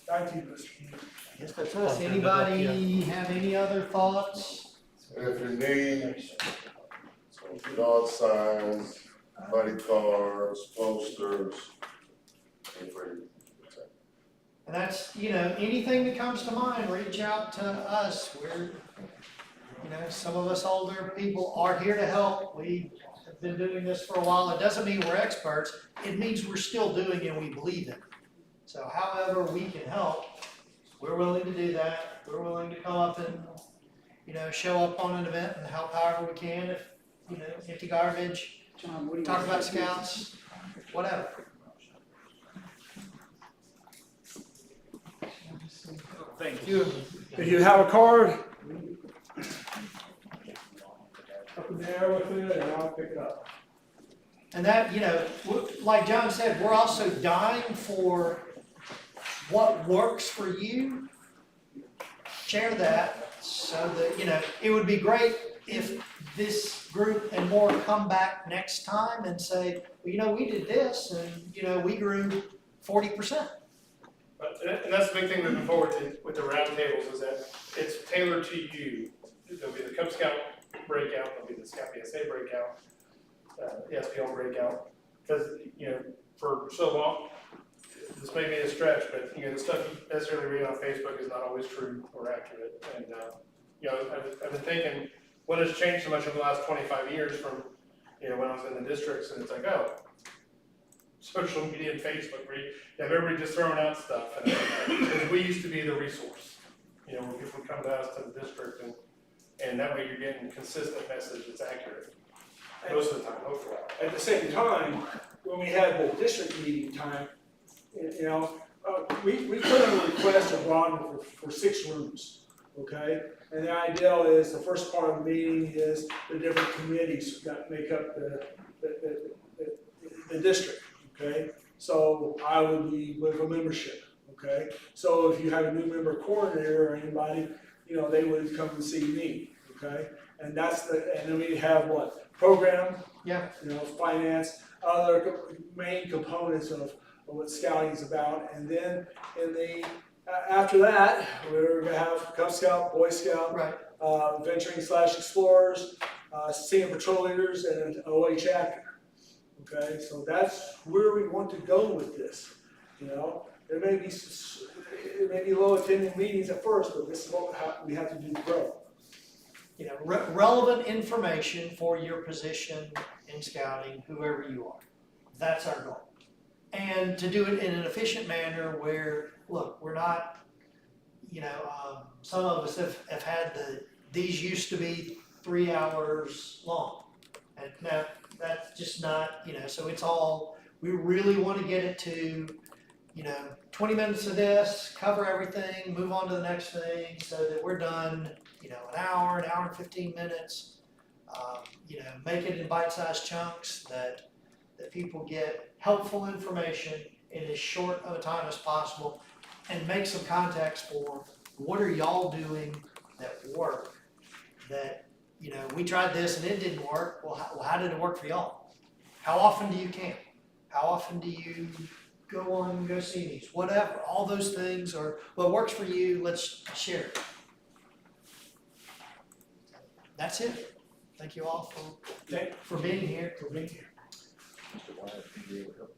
Thank you, Mr. King. I guess that's us. Anybody have any other thoughts? And if you need yard signs, buddy cards, posters, and for you. And that's, you know, anything that comes to mind, reach out to us. We're, you know, some of us older people are here to help. We have been doing this for a while. It doesn't mean we're experts. It means we're still doing it and we believe in it. So however we can help, we're willing to do that. We're willing to come up and, you know, show up on an event and help however we can. If, you know, empty garbage, talk about scouts, whatever. Thank you. If you have a card, up in there with it, and I'll pick it up. And that, you know, like John said, we're also dying for what works for you. Share that so that, you know, it would be great if this group and more come back next time and say, well, you know, we did this and, you know, we grew 40%. And that's the big thing moving forward with the roundtables is that it's tailored to you. There'll be the Cub Scout breakout, there'll be the Scout PSA breakout, the SPL breakout. Because, you know, for so long, this may be a stretch, but, you know, the stuff you necessarily read on Facebook is not always true or accurate. And, you know, I've been thinking, what has changed so much over the last 25 years from, you know, when I was in the districts, and it's like, oh, social media and Facebook, where you have everybody just throwing out stuff. And because we used to be the resource, you know, where people would come to us to the district, and that way you're getting consistent message that's accurate most of the time, hopefully. At the same time, when we had the district meeting time, you know, we put in a request of Ron for 6 rooms, okay? And the ideal is, the first part of the meeting is the different committees that make up the district, okay? So I would be with a membership, okay? So if you have a new member coordinator or anybody, you know, they would come and see me, okay? And then we have what? Program, Yeah. you know, finance, other main components of what scouting is about. And then after that, we're gonna have Cub Scout, Boy Scout, Right. venturing / explorers, senior patrol leaders, and an OA chapter. Okay, so that's where we want to go with this. You know, it may be low attending meetings at first, but this is what we have to do to grow. You know, relevant information for your position in scouting, whoever you are. That's our goal. And to do it in an efficient manner where, look, we're not, you know, some of us have had these used to be 3 hours long. And now that's just not, you know, so it's all, we really want to get it to, you know, 20 minutes of this, cover everything, move on to the next thing so that we're done, you know, an hour and 15 minutes. You know, make it in bite-sized chunks that people get helpful information in as short of a time as possible, and make some context for what are y'all doing that work, that, you know, we tried this and it didn't work. Well, how did it work for y'all? How often do you camp? How often do you go on and go see these? Whatever, all those things are what works for you. Let's share it. That's it. Thank you all for being here. Mr. Wyatt, can you be able to help?